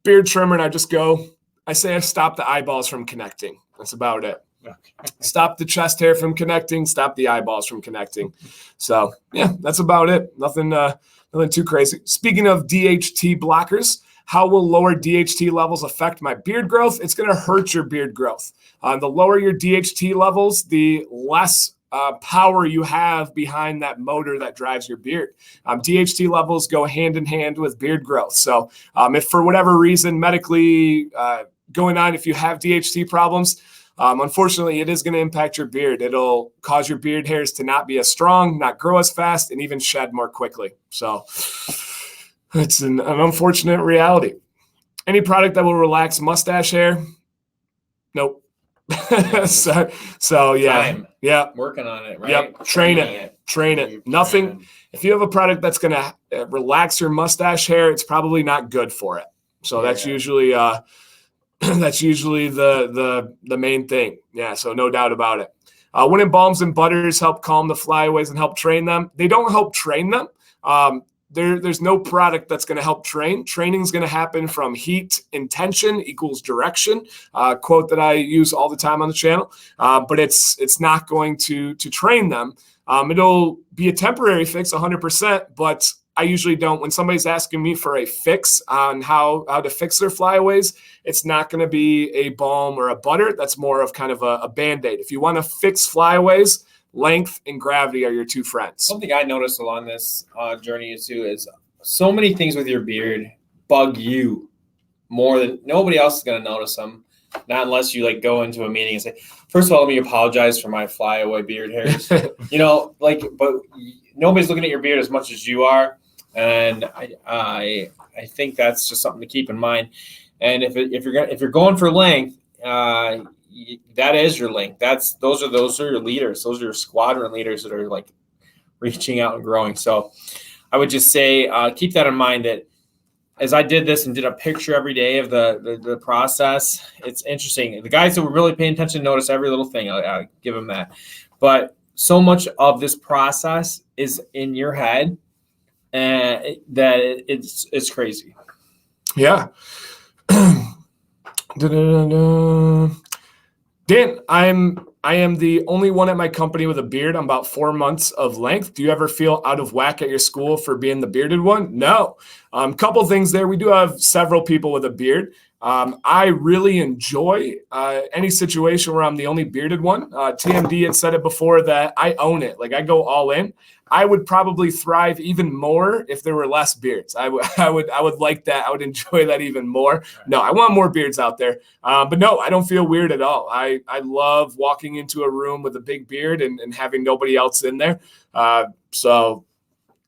beard trimmer and I just go, I say I stop the eyeballs from connecting. That's about it. Okay. Stop the chest hair from connecting, stop the eyeballs from connecting. So yeah, that's about it. Nothing too crazy. Speaking of DHT blockers, how will lower DHT levels affect my beard growth? It's going to hurt your beard growth. The lower your DHT levels, the less power you have behind that motor that drives your beard. DHT levels go hand in hand with beard growth. So if for whatever reason medically going on, if you have DHT problems, unfortunately, it is going to impact your beard. It'll cause your beard hairs to not be as strong, not grow as fast, and even shed more quickly. So it's an unfortunate reality. Any product that will relax mustache hair? Nope. so yeah. Time. Yeah. Working on it, right? Yep. Train Training it. Train it. Nothing. If you have a product that's going to relax your mustache hair, it's probably not good for it. So that's Yeah. usually the main thing. Yeah. So no doubt about it. When balms and butters help calm the flyaways and help train them, they don't help train them. There's no product that's going to help train. Training is going to happen from heat intention equals direction. Quote that I use all the time on the channel. But it's not going to train them. It'll be a temporary fix 100%, but I usually don't. When somebody's asking me for a fix on how to fix their flyaways, it's not going to be a balm or a butter. That's more of kind of a Band-Aid. If you want to fix flyaways, length and gravity are your two friends. Something I noticed along this journey too is so many things with your beard bug you more than nobody else is going to notice them. Not unless you like go into a meeting and say, first of all, let me apologize for my flyaway beard hairs. But nobody's looking at your beard as much as you are. And I think that's just something to keep in mind. And if you're going for length, that is your length. Those are your leaders. Those are your squadron leaders that are like reaching out and growing. So I would just say, keep that in mind, that as I did this and did a picture every day of the process, it's interesting. The guys that were really paying attention notice every little thing. I give them that. But so much of this process is in your head, and that it's crazy. Yeah. Dan, I am the only one at my company with a beard. I'm about 4 months of length. Do you ever feel out of whack at your school for being the bearded one? No. Couple things there. We do have several people with a beard. I really enjoy any situation where I'm the only bearded one. TMD had said it before that I own it. Like, I go all in. I would probably thrive even more if there were less beards. I would like that. I would enjoy that even more. No, I want more beards out there. But no, I don't feel weird at all. I love walking into a room with a big beard and having nobody else in there. So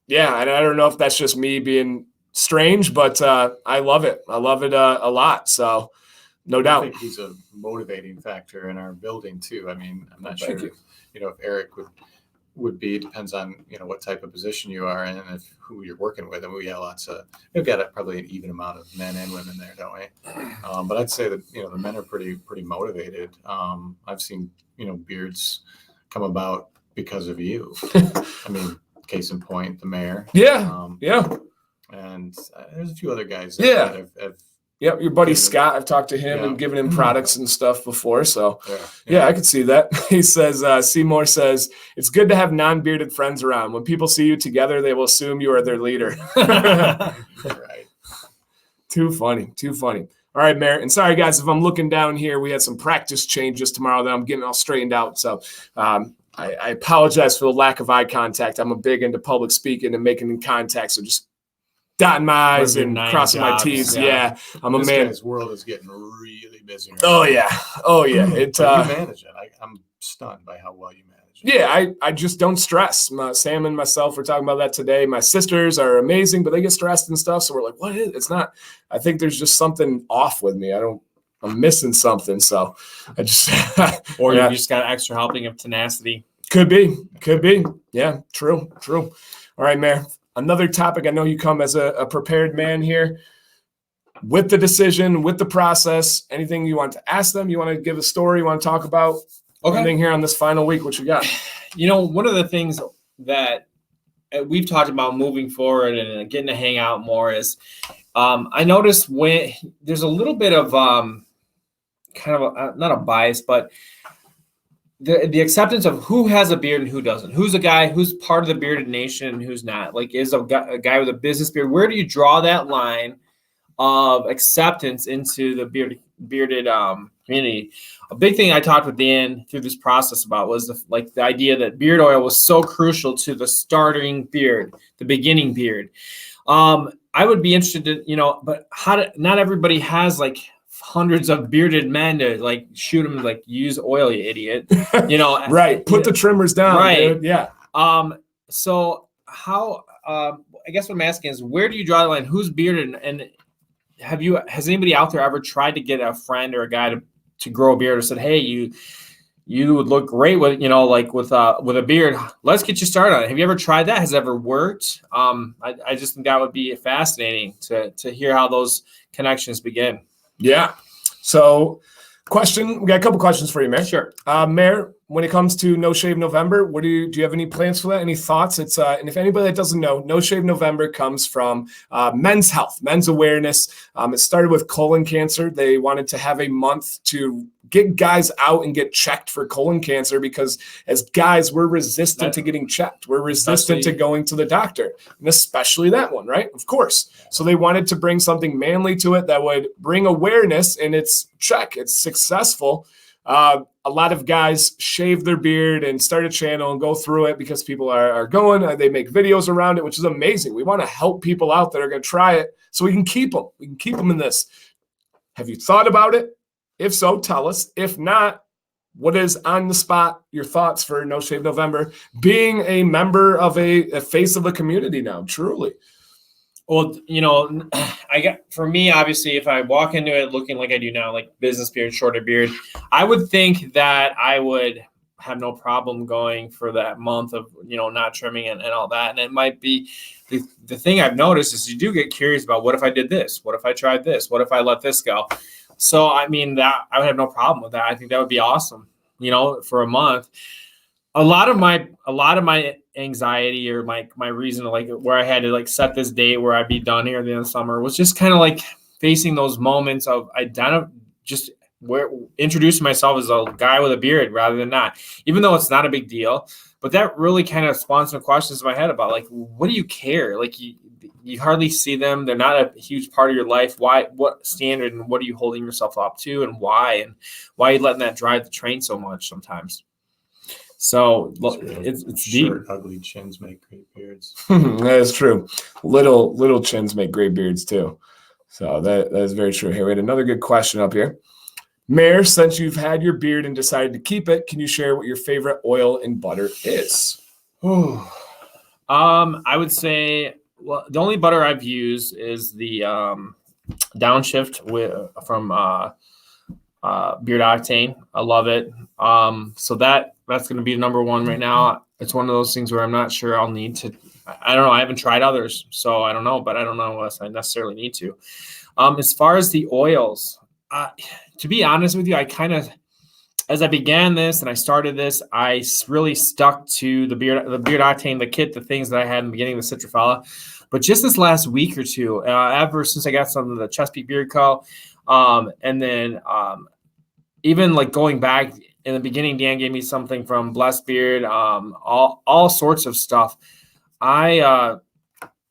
yeah, and I don't know if that's just me being strange, but I love it. I love it a lot. So no doubt. I think he's a motivating factor in our building too. I mean, I'm not sure, if Eric would be, depends on, what type of position you are in and if who you're working with. And we've got probably an even amount of men and women there, don't we? But I'd say that, the men are pretty motivated. I've seen, beards come about because of you. I mean, case in point, the mayor. Yeah. Yeah. And there's a few other guys that have Yep, your buddy Scott, I've talked to him and given him products and stuff before. So, yeah, I could see that. He says, Seymour says, it's good to have non-bearded friends around. When people see you together, they will assume you are their leader. Right. Too funny. All right, Mayor. And sorry, guys, if I'm looking down here, we had some practice changes tomorrow that I'm getting all straightened out. So I apologize for the lack of eye contact. I'm a big into public speaking and making contact. So just dotting my I's and crossing my T's. Yeah. I'm a man. This world is getting really busy. Right now. Oh, yeah. You manage it. I'm stunned by how well you manage it. Yeah, I just don't stress. Sam and myself were talking about that today. My sisters are amazing, but they get stressed and stuff. So we're like, what is it? It's not. I think there's just something off with me. I'm missing something. So I just. Or you just got extra helping of tenacity. Could be. Yeah, true. All right, Mayor. Another topic, I know you come as a prepared man here. With the decision, with the process, anything you want to ask them? You want to give a story? You want to talk about anything here on this final week? What you got? One of the things that we've talked about moving forward and getting to hang out more is I noticed when there's a little bit of kind of not a bias, but the acceptance of who has a beard and who doesn't. Who's a guy who's part of the bearded nation and who's not. Like, is a guy with a business beard. Where do you draw that line of acceptance into the bearded community? A big thing I talked with Dan through this process about was the idea that beard oil was so crucial to the starting beard, the beginning beard. I would be interested in, but not everybody has like hundreds of bearded men to like shoot them, like, use oil, you idiot. Right. Put the trimmers down. Right. Dude. Yeah. So how, I guess what I'm asking is, where do you draw the line? Who's bearded? And has anybody out there ever tried to get a friend or a guy to grow a beard, or said, hey, you would look great with, with a beard. Let's get you started on it. Have you ever tried that? Has it ever worked? I just think that would be fascinating to hear how those connections begin. Yeah. So we got a couple questions for you, Mayor. Sure. Mayor, when it comes to No Shave November, do you have any plans for that? Any thoughts? It's and if anybody that doesn't know, No Shave November comes from men's health, men's awareness. It started with colon cancer. They wanted to have a month to get guys out and get checked for colon cancer, because as guys, we're resistant to getting checked. We're resistant to going to the doctor, and especially that one, right? Of course. So they wanted to bring something manly to it that would bring awareness, and it's successful. A lot of guys shave their beard and start a channel and go through it because people are going. They make videos around it, which is amazing. We want to help people out that are going to try it so we can keep them. We can keep them in this. Have you thought about it? If so, tell us. If not, what is on the spot your thoughts for No Shave November, being a member of a face of a community now, truly? Well, for me, obviously, if I walk into it looking like I do now, like business beard, shorter beard, I would think that I would have no problem going for that month of, not trimming and all that. And it might be the thing I've noticed is you do get curious about, what if I did this? What if I tried this? What if I let this go? So, I mean, that I would have no problem with that. I think that would be awesome, for a month. A lot of my anxiety or my reason to where I had to set this date where I'd be done here at the end of the summer was just kind of facing those moments of introducing myself as a guy with a beard rather than not, even though it's not a big deal. But that really kind of spawned some questions in my head about what do you care? You hardly see them. They're not a huge part of your life. Why? What standard and what are you holding yourself up to, and why? And why are you letting that drive the train so much sometimes? So it's deep. Ugly chins make great beards. That is true. Little chins make great beards too. So that is very true. Here, we had another good question up here. Mayor, since you've had your beard and decided to keep it, can you share what your favorite oil and butter is? I would say, well, the only butter I've used is the Downshift from Beard Octane. I love it. So that's going to be number one right now. It's one of those things where I'm not sure I'll need to. I don't know. I haven't tried others, so I don't know. But I don't know unless I necessarily need to. As far as the oils, to be honest with you, I kind of, as I began this and I started this, I really stuck to the Beard Octane, the kit, the things that I had in the beginning of the Citrofella. But just this last week or two, ever since I got some of the Chesapeake Beard Co., and then even going back in the beginning, Dan gave me something from Blessed Beard, all sorts of stuff. I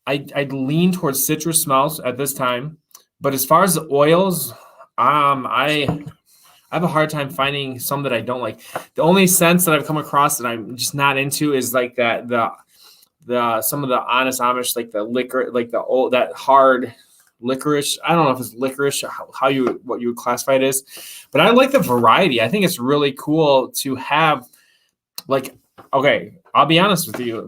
lean towards citrus smells at this time, but as far as the oils, I have a hard time finding some that I don't like. The only scents that I've come across that I'm just not into is the some of the Honest Amish, the liquor, that hard licorice. I don't know if it's licorice, what you would classify it as, but I like the variety. I think it's really cool to have okay, I'll be honest with you.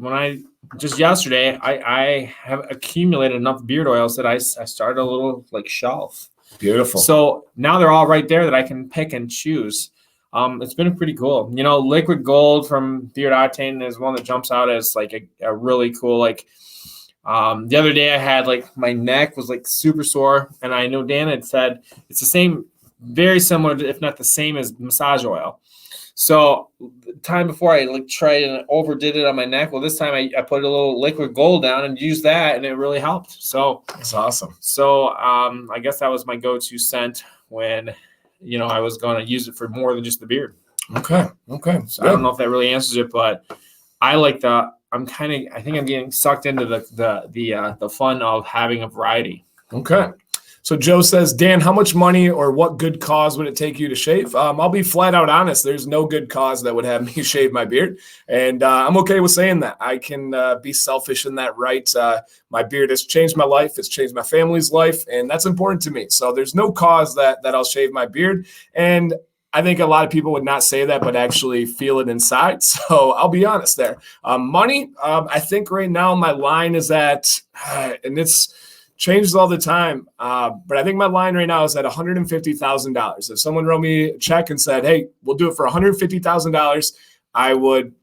Just yesterday, I have accumulated enough beard oils that I started a little shelf. Beautiful. So now they're all right there that I can pick and choose. It's been pretty cool. Liquid Gold from Beard Octane is one that jumps out as a really cool, the other day I had my neck was super sore, and I know Dan had said it's the same, very similar, if not the same as massage oil. So the time before I tried and overdid it on my neck. Well, this time I put a little Liquid Gold down and used that, and it really helped. So that's awesome. So I guess that was my go-to scent when I was going to use it for more than just the beard. Okay. So I don't know if that really answers it, but I like I think I'm getting sucked into the fun of having a variety. Okay. So Joe says, Dan, how much money or what good cause would it take you to shave? I'll be flat out honest. There's no good cause that would have me shave my beard. And I'm okay with saying that. I can be selfish in that right. My beard has changed my life. It's changed my family's life. And that's important to me. So there's no cause that I'll shave my beard. And I think a lot of people would not say that, but actually feel it inside. So I'll be honest there. Money, I think right now my line is at, and it's changes all the time, but I think my line right now is at $150,000. If someone wrote me a check and said, hey, we'll do it for $150,000, I would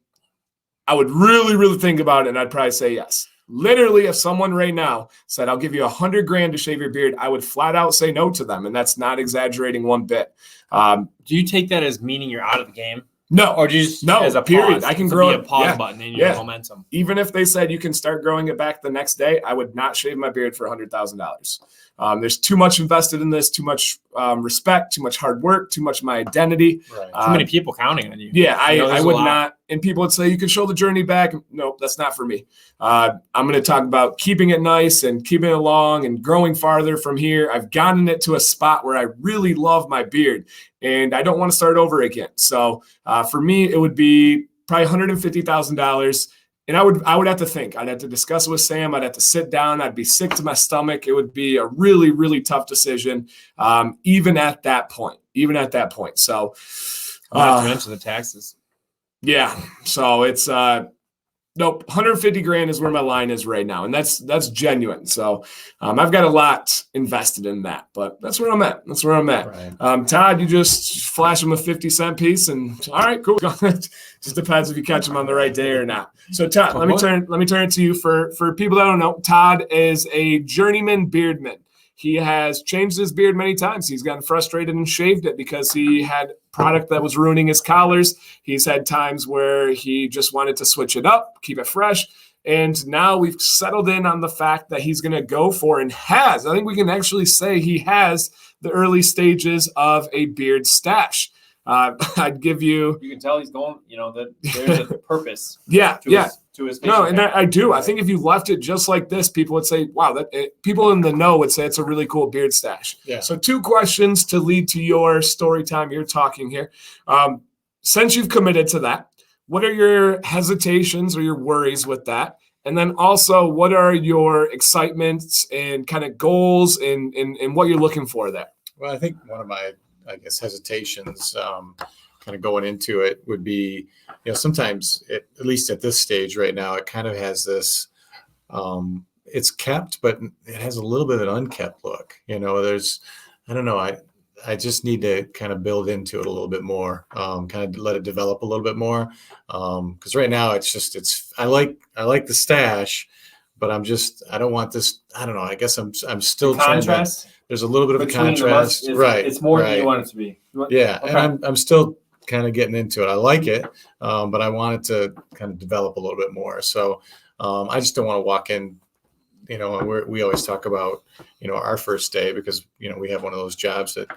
really, really think about it, and I'd probably say yes. Literally, if someone right now said, I'll give you $100,000 to shave your beard, I would flat out say no to them, and that's not exaggerating one bit. Do you take that as meaning you're out of the game? No, or just no, as a period. Pause, I can grow a pause button in your momentum. Even if they said you can start growing it back the next day, I would not shave my beard for $100,000. There's too much invested in this, too much respect, too much hard work, too much my identity. Right. Too many people counting on you. Yeah, I would not. And people would say you can show the journey back. Nope, that's not for me. I'm going to talk about keeping it nice and keeping it long and growing farther from here. I've gotten it to a spot where I really love my beard, and I don't want to start over again. So for me, it would be probably $150,000. And I would have to think. I'd have to discuss it with Sam. I'd have to sit down. I'd be sick to my stomach. It would be a really, really tough decision, even at that point. So, not to mention the taxes. Yeah. So it's nope. 150 grand is where my line is right now, and that's genuine. So I've got a lot invested in that, but that's where I'm at. Right. Todd, you just flash him a 50-cent piece, and all right, cool. Just depends if you catch him on the right day or not. So Todd, let me turn it to you. For people that don't know, Todd is a journeyman beardman. He has changed his beard many times. He's gotten frustrated and shaved it because he had product that was ruining his collars. He's had times where he just wanted to switch it up, keep it fresh. And now we've settled in on the fact that he's going to go for and has, I think we can actually say he has the early stages of a beard stash. I'd give you. You can tell he's going, that there's a purpose. To his no, and I do. I think if you left it just like this, people would say, wow, people in the know would say it's a really cool beard stash. Yeah. So 2 questions to lead to your story time. You're talking here. Since you've committed to that, what are your hesitations or your worries with that? And then also, what are your excitements and kind of goals and what you're looking for there? Well, I think one of my, hesitations kind of going into it would be, sometimes at least at this stage right now, it kind of has this, it's kept, but it has a little bit of an unkept look. There's, I don't know, I just need to kind of build into it a little bit more, kind of let it develop a little bit more. Because right now I like the stash, but I don't want this. I don't know. I guess I'm still trying to. There's a little bit of a contrast, right? It's more than you want it to be. Yeah, okay. And I'm still kind of getting into it. I like it, but I want it to kind of develop a little bit more. So I just don't want to walk in. And we always talk about our first day because we have one of those jobs that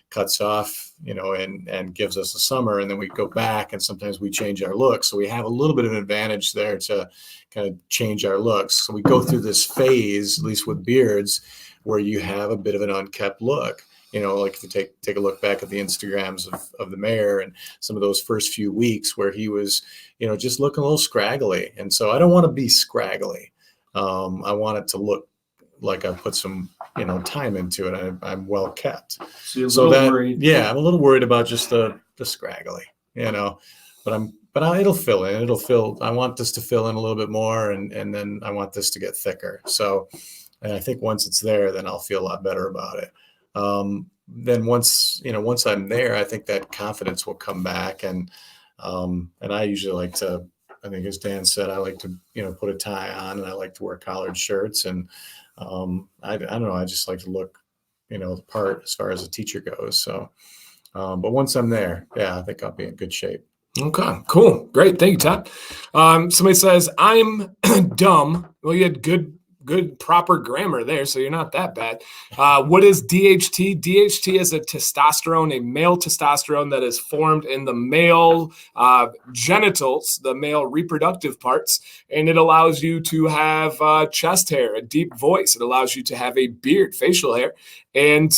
cuts off and gives us a summer, and then we go back and sometimes we change our looks. So we have a little bit of an advantage there to kind of change our looks. So we go through this phase, at least with beards, where you have a bit of an unkept look. Like if you take a look back at the Instagrams of the mayor and some of those first few weeks where he was, just looking a little scraggly. And so I don't want to be scraggly. I want it to look like I put some, time into it. I'm well kept. So worried. Yeah, I'm a little worried about just the scraggly, but it'll fill in. I want this to fill in a little bit more, and then I want this to get thicker. So, and I think once it's there, then I'll feel a lot better about it. Then once I'm there, I think that confidence will come back, and I usually like to. I think, as Dan said, I like to, put a tie on, and I like to wear collared shirts, and I don't know, I just like to look, the part as far as a teacher goes. So, but once I'm there, yeah, I think I'll be in good shape. Okay, cool, great, thank you, Todd. Somebody says I'm dumb. Well, you had good proper grammar there, so you're not that bad. What is DHT? DHT is a testosterone, a male testosterone that is formed in the male genitals, the male reproductive parts, and it allows you to have chest hair, a deep voice. It allows you to have a beard, facial hair, and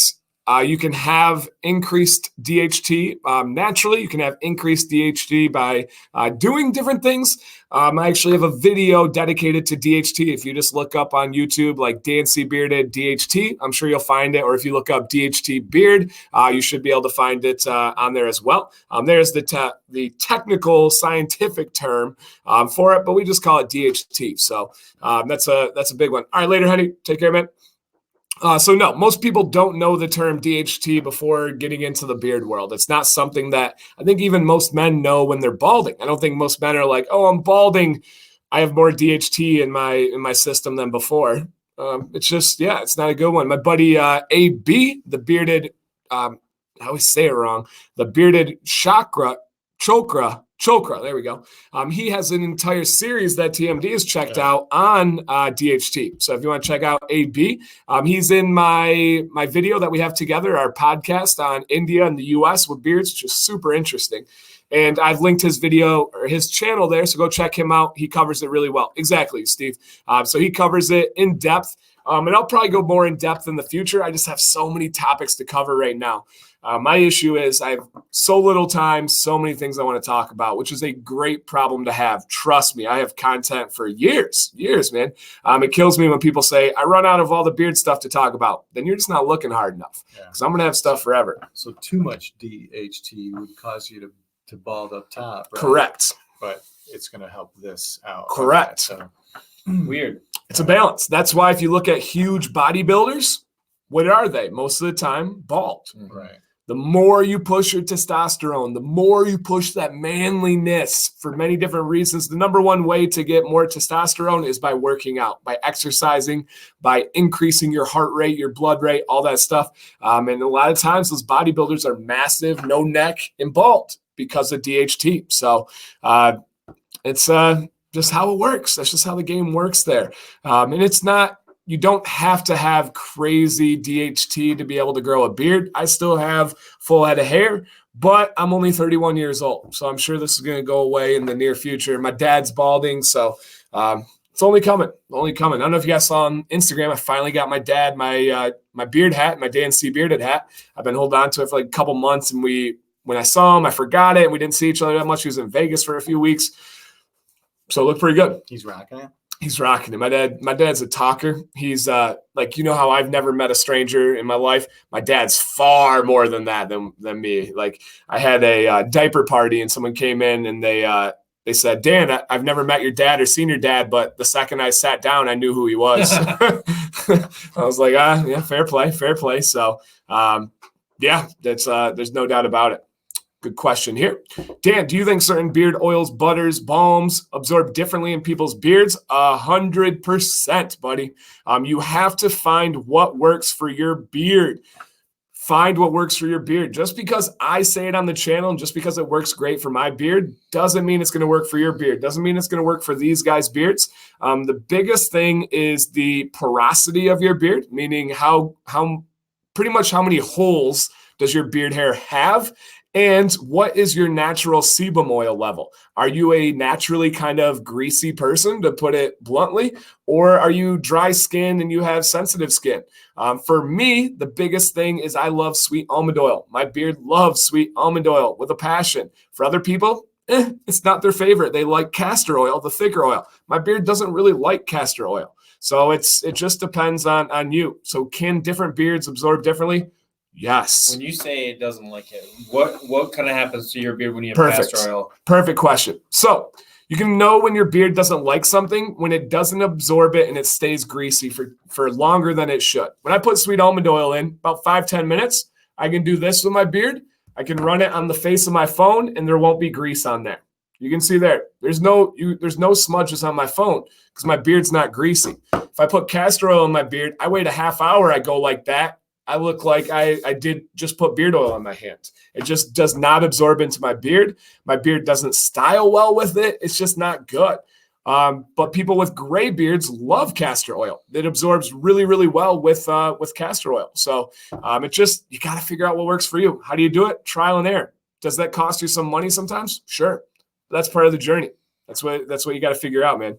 you can have increased DHT naturally. You can have increased DHT by doing different things. I actually have a video dedicated to DHT. If you just look up on YouTube, like DanCBearded DHT, I'm sure you'll find it. Or if you look up DHT beard, you should be able to find it on there as well. There's the technical scientific term for it, but we just call it DHT. So that's a big one. All right, later, honey. Take care, man. So no, most people don't know the term DHT before getting into the beard world. It's not something that I think even most men know when they're balding. I don't think most men are like, oh, I'm balding, I have more DHT in my system than before. It's just, it's not a good one. My buddy AB, the bearded, I always say it wrong, the bearded chokra, there we go. He has an entire series that TMD has checked out on DHT. So if you want to check out AB, he's in my video that we have together, our podcast on India and the US with beards, which is super interesting. And I've linked his video or his channel there, so go check him out. He covers it really well. Exactly, Steve. So he covers it in depth. And I'll probably go more in depth in the future. I just have so many topics to cover right now. My issue is I have so little time, so many things I want to talk about, which is a great problem to have. Trust me, I have content for years, man. It kills me when people say, I run out of all the beard stuff to talk about. Then you're just not looking hard enough, because I'm going to have stuff forever. So too much DHT would cause you to bald up top, right? Correct. But it's going to help this out. Correct. Okay, so. Weird. It's a balance. That's why if you look at huge bodybuilders, what are they? Most of the time, bald. Right. The more you push your testosterone, the more you push that manliness for many different reasons. The number one way to get more testosterone is by working out, by exercising, by increasing your heart rate, your blood rate, all that stuff. And a lot of times those bodybuilders are massive, no neck, and bald because of DHT. So it's just how it works. That's just how the game works there. And it's not, you don't have to have crazy DHT to be able to grow a beard. I still have full head of hair, but I'm only 31 years old. So I'm sure this is going to go away in the near future. My dad's balding, so it's only coming. I don't know if you guys saw on Instagram, I finally got my dad my beard hat, my DanCBearded hat. I've been holding on to it for like a couple months, and when I saw him, I forgot it, and we didn't see each other that much. He was in Vegas for a few weeks. So it looked pretty good. He's rocking it. He's rocking it. My dad's a talker. He's like, you know how I've never met a stranger in my life. My dad's far more than that than me. Like, I had a diaper party, and someone came in and they said, Dan, I've never met your dad or seen your dad, but the second I sat down, I knew who he was. I was like, yeah, fair play. So yeah, there's no doubt about it. Good question here. Dan, do you think certain beard oils, butters, balms absorb differently in people's beards? 100%, buddy. You have to find what works for your beard. Find what works for your beard. Just because I say it on the channel and just because it works great for my beard doesn't mean it's going to work for your beard. Doesn't mean it's going to work for these guys' beards. The biggest thing is the porosity of your beard, meaning how pretty much how many holes does your beard hair have? And what is your natural sebum oil level? Are you a naturally kind of greasy person, to put it bluntly, or are you dry skin and you have sensitive skin? For me, the biggest thing is I love sweet almond oil. My beard loves sweet almond oil with a passion. For other people, it's not their favorite. They like castor oil, the thicker oil. My beard doesn't really like castor oil. So it just depends on you. So can different beards absorb differently? Yes. When you say it doesn't like it, what kind of happens to your beard when you have castor oil? Perfect question. So you can know when your beard doesn't like something when it doesn't absorb it and it stays greasy for longer than it should. When I put sweet almond oil in, about 5-10 minutes, I can do this with my beard. I can run it on the face of my phone and there won't be grease on there. You can see there. There's no smudges on my phone because my beard's not greasy. If I put castor oil in my beard, I wait a half hour, I go like that. I look like I did just put beard oil on my hands. It just does not absorb into my beard. My beard doesn't style well with it. It's just not good. But people with gray beards love castor oil. It absorbs really, really well with castor oil. So you got to figure out what works for you. How do you do it? Trial and error. Does that cost you some money sometimes? Sure. That's part of the journey. That's what you got to figure out, man.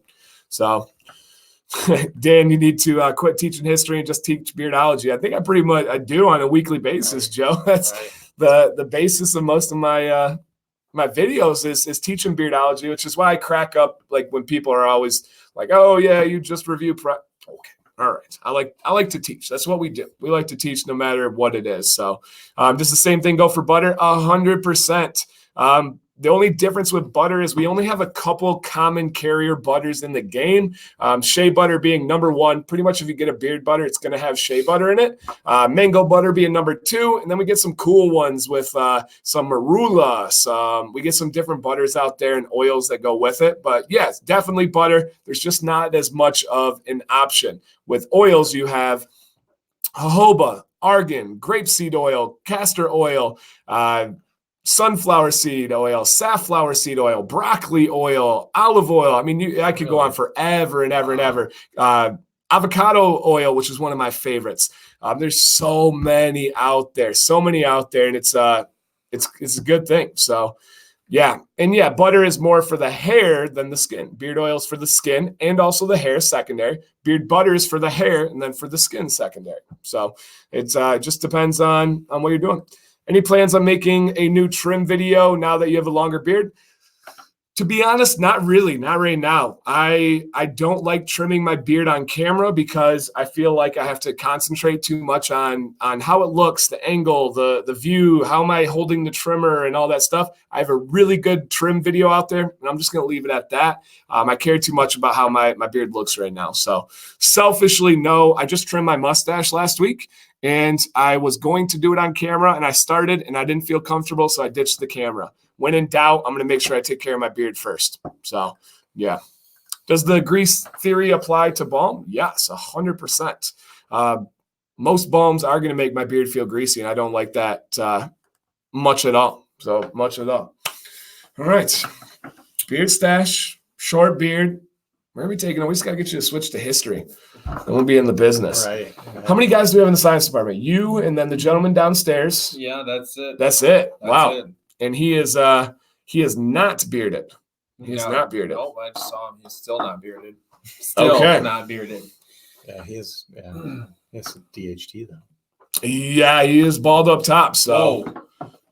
So Dan, you need to quit teaching history and just teach beardology. I think I do on a weekly basis, Joe. That's the basis of most of my my videos is teaching beardology, which is why I crack up like when people are always like, "Oh yeah, you just review Okay, all right. I like to teach. That's what we do. We like to teach no matter what it is. So just the same thing go for butter, 100%. The only difference with butter is we only have a couple common carrier butters in the game. Shea butter being number one. Pretty much if you get a beard butter, it's going to have shea butter in it. Mango butter being number two. And then we get some cool ones with some marula. We get some different butters out there and oils that go with it. But yes, definitely butter. There's just not as much of an option. With oils, you have jojoba, argan, grapeseed oil, castor oil, sunflower seed oil, safflower seed oil, broccoli oil, olive oil. I mean, I could go on forever and ever and ever. Avocado oil, which is one of my favorites. There's so many out there, and it's a good thing. So Yeah. And yeah, butter is more for the hair than the skin. Beard oil is for the skin and also the hair secondary. Beard butter is for the hair and then for the skin secondary. So it's just depends on what you're doing. Any plans on making a new trim video now that you have a longer beard? To be honest, not really, not right now. I don't like trimming my beard on camera because I feel like I have to concentrate too much on how it looks, the angle, the view, how am I holding the trimmer and all that stuff. I have a really good trim video out there, and I'm just going to leave it at that. I care too much about how my beard looks right now. So selfishly, no, I just trimmed my mustache last week, and I was going to do it on camera, and I started, and I didn't feel comfortable, so I ditched the camera. When in doubt, I'm going to make sure I take care of my beard first. So, yeah. Does the grease theory apply to balm? Yes, 100%. Most balms are going to make my beard feel greasy, and I don't like that much at all. So, much at all. All right. Beard stash, short beard. Where are we taking it? We just got to get you to switch to history. And we'll be in the business. Right. How many guys do we have in the science department? You and then the gentleman downstairs. Yeah, that's it. That's it. Wow. It. And he is not bearded. He's not bearded. No, I just saw him. He's still not bearded. Still not bearded. Yeah, he is DHT though. Yeah, he is bald up top. So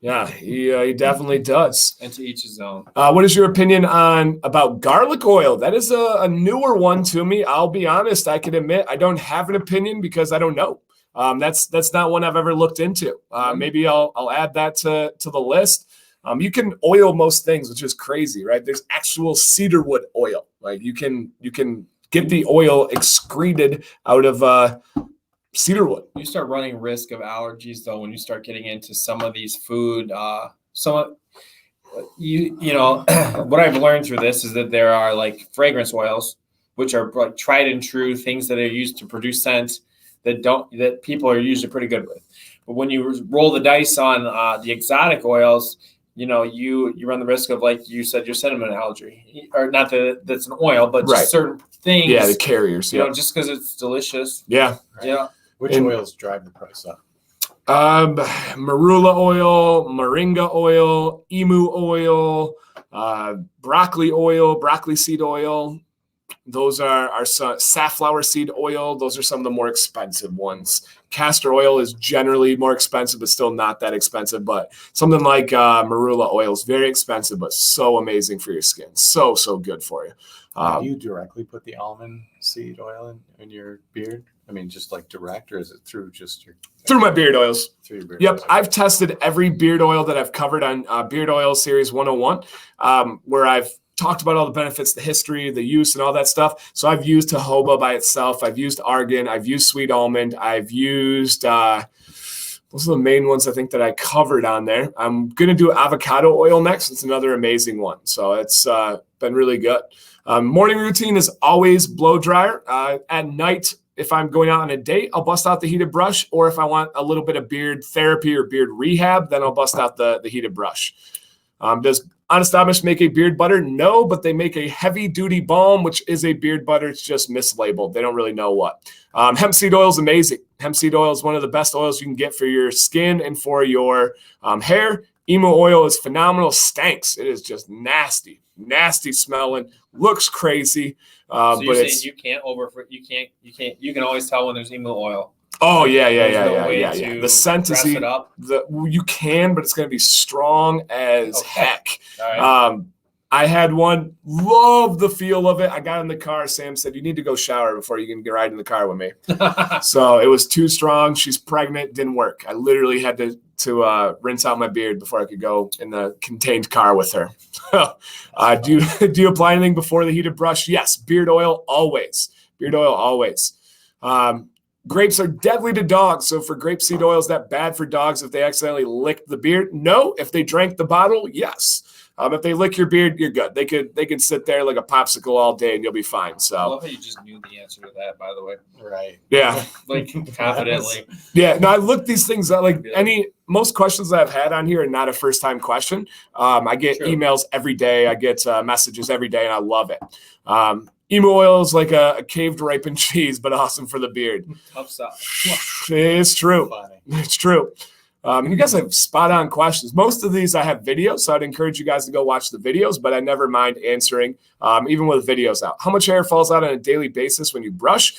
yeah, he definitely does. And to each his own. What is your opinion about garlic oil? That is a newer one to me. I'll be honest. I can admit I don't have an opinion because I don't know. That's not one I've ever looked into. Maybe I'll add that to the list. You can oil most things, which is crazy, right? There's actual cedarwood oil. Like you can get the oil excreted out of cedarwood. You start running risk of allergies though when you start getting into some of these food. You know what I've learned through this is that there are like fragrance oils, which are like tried and true things that are used to produce scent that people are usually pretty good with. But when you roll the dice on the exotic oils, you know, you run the risk of, like you said, your cinnamon allergy, or not that that's an oil, but just certain things. Yeah, the carriers. You know, just because it's delicious. Yeah. Right. Yeah. Which oils drive the price up? Marula oil, moringa oil, emu oil, broccoli seed oil. Those are safflower seed oil. Those are some of the more expensive ones. Castor oil is generally more expensive, but still not that expensive. But something like marula oil is very expensive, but so amazing for your skin. So good for you. Do you directly put the almond seed oil in your beard? I mean, just like direct, or is it through just your... Through my beard oils. Through your beard Yep. oils. I've tested every beard oil that I've covered on Beard Oil Series 101, where I've talked about all the benefits, the history, the use, and all that stuff. So I've used jojoba by itself. I've used argan. I've used sweet almond. I've used... those are the main ones I think that I covered on there. I'm going to do avocado oil next. It's another amazing one. So it's been really good. Morning routine is always blow dryer. At night, if I'm going out on a date, I'll bust out the heated brush. Or if I want a little bit of beard therapy or beard rehab, then I'll bust out the heated brush. Does Honest Amish make a beard butter? No, but they make a heavy-duty balm, which is a beard butter. It's just mislabeled. They don't really know what. Hemp seed oil is amazing. Hemp seed oil is one of the best oils you can get for your skin and for your hair. Emu oil is phenomenal. Stinks. It is just nasty smelling. Looks crazy. So you're saying you can always tell when there's emu oil. Oh yeah. To The scent is it up. You can, but it's going to be strong as heck. All right. I had one, love the feel of it. I got in the car. Sam said, "You need to go shower before you can ride in the car with me." So it was too strong. She's pregnant. Didn't work. I literally had to rinse out my beard before I could go in the contained car with her. Do you apply anything before the heated brush? Yes. Beard oil always. Grapes are deadly to dogs. So for grapeseed oil, is that bad for dogs if they accidentally lick the beard? No. If they drank the bottle, yes. If they lick your beard, you're good. They could sit there like a popsicle all day and you'll be fine. So I love how you just knew the answer to that, by the way. Right. Yeah. Like confidently. Yeah. No, I looked these things up. Like most questions that I've had on here are not a first time question. I get emails every day. I get messages every day, and I love it. Emu oil is like a caved ripened cheese, but awesome for the beard. Tough stuff. It's true. Funny. It's true. You guys have spot on questions. Most of these I have videos, so I'd encourage you guys to go watch the videos, but I never mind answering, even with videos out. How much hair falls out on a daily basis when you brush?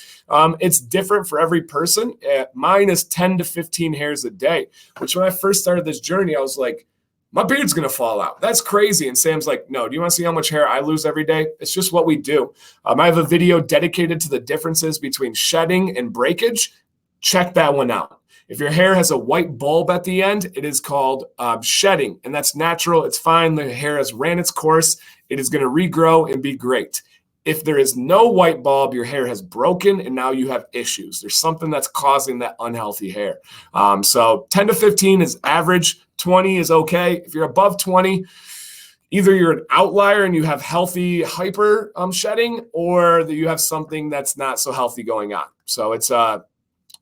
It's different for every person. Mine is 10 to 15 hairs a day, which when I first started this journey, I was like, my beard's going to fall out. That's crazy. And Sam's like, no, do you want to see how much hair I lose every day? It's just what we do. I have a video dedicated to the differences between shedding and breakage. Check that one out. If your hair has a white bulb at the end, it is called shedding, and that's natural. It's fine. The hair has ran its course. It is going to regrow and be great. If there is no white bulb, your hair has broken, and now you have issues. There's something that's causing that unhealthy hair. So 10 to 15 is average. 20 is okay. If you're above 20, either you're an outlier and you have healthy hyper shedding, or that you have something that's not so healthy going on. So it's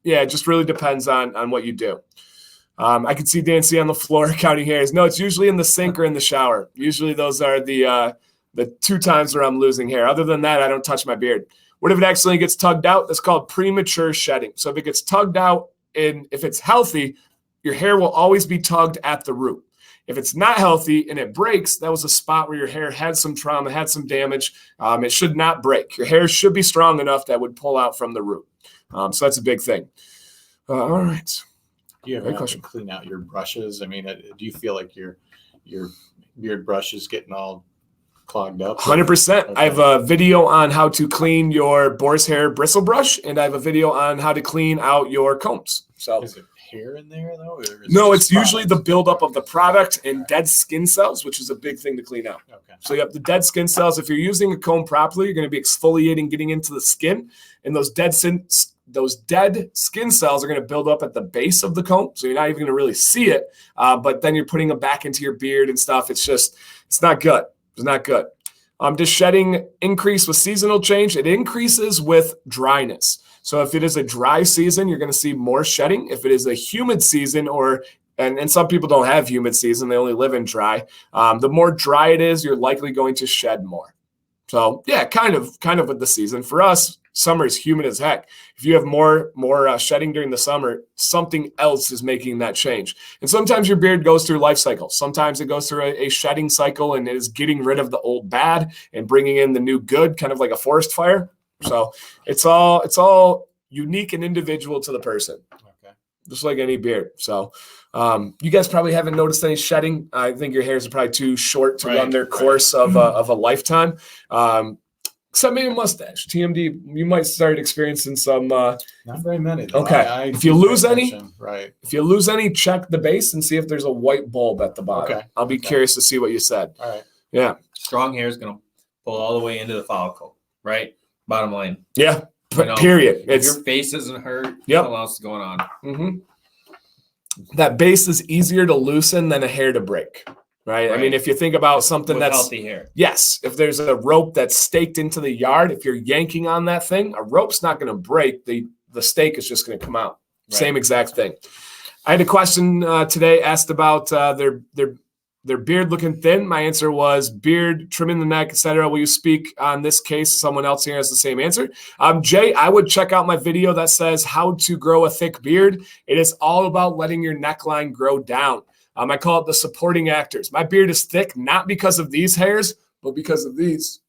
it just really depends on what you do. I can see Dancy on the floor counting hairs. No, it's usually in the sink or in the shower. Usually those are the 2 times where I'm losing hair. Other than that, I don't touch my beard. What if it accidentally gets tugged out? That's called premature shedding. So if it gets tugged out, and if it's healthy, your hair will always be tugged at the root. If it's not healthy and it breaks, that was a spot where your hair had some trauma, had some damage. It should not break. Your hair should be strong enough that would pull out from the root. So that's a big thing. All right. Do you ever have to clean out your brushes? I mean, do you feel like your beard brush is getting all clogged up? 100%. Okay. I have a video on how to clean your boar's hair bristle brush, and I have a video on how to clean out your combs. So is it hair in there though? No, it's usually the buildup of the product and dead skin cells, which is a big thing to clean out. Okay. So you have the dead skin cells. If you're using a comb properly, you're going to be exfoliating, getting into the skin, and those dead skin cells are going to build up at the base of the comb. So you're not even going to really see it, but then you're putting them back into your beard and stuff. It's not good. It's not good. Does shedding increase with seasonal change? It increases with dryness. So if it is a dry season, you're going to see more shedding. If it is a humid season, and some people don't have humid season, they only live in dry. The more dry it is, you're likely going to shed more. So yeah, kind of with the season. For us, summer is humid as heck. If you have more shedding during the summer, something else is making that change. And sometimes your beard goes through life cycles. Sometimes it goes through a shedding cycle and it is getting rid of the old bad and bringing in the new good, kind of like a forest fire. So it's all unique and individual to the person. Okay. Just like any beard. So you guys probably haven't noticed any shedding. I think your hairs are probably too short to run their course of a lifetime. Except maybe a mustache. TMD, you might start experiencing some. Not very many. Though. Okay. If you lose any, right. If you lose any, check the base and see if there's a white bulb at the bottom. Okay. I'll be curious to see what you said. All right. Yeah. Strong hair is going to pull all the way into the follicle, right? Bottom line. Yeah. Period. If your face isn't hurt, something else is going on. Mm-hmm. That base is easier to loosen than a hair to break. Right. I mean, if you think about something that's healthy hair. Yes. If there's a rope that's staked into the yard, if you're yanking on that thing, a rope's not going to break. The stake is just going to come out. Right. Same exact thing. I had a question today asked about their beard looking thin. My answer was beard, trimming the neck, etc. Will you speak on this case? Someone else here has the same answer. Jay, I would check out my video that says how to grow a thick beard. It is all about letting your neckline grow down. I call it the supporting actors. My beard is thick, not because of these hairs, but because of these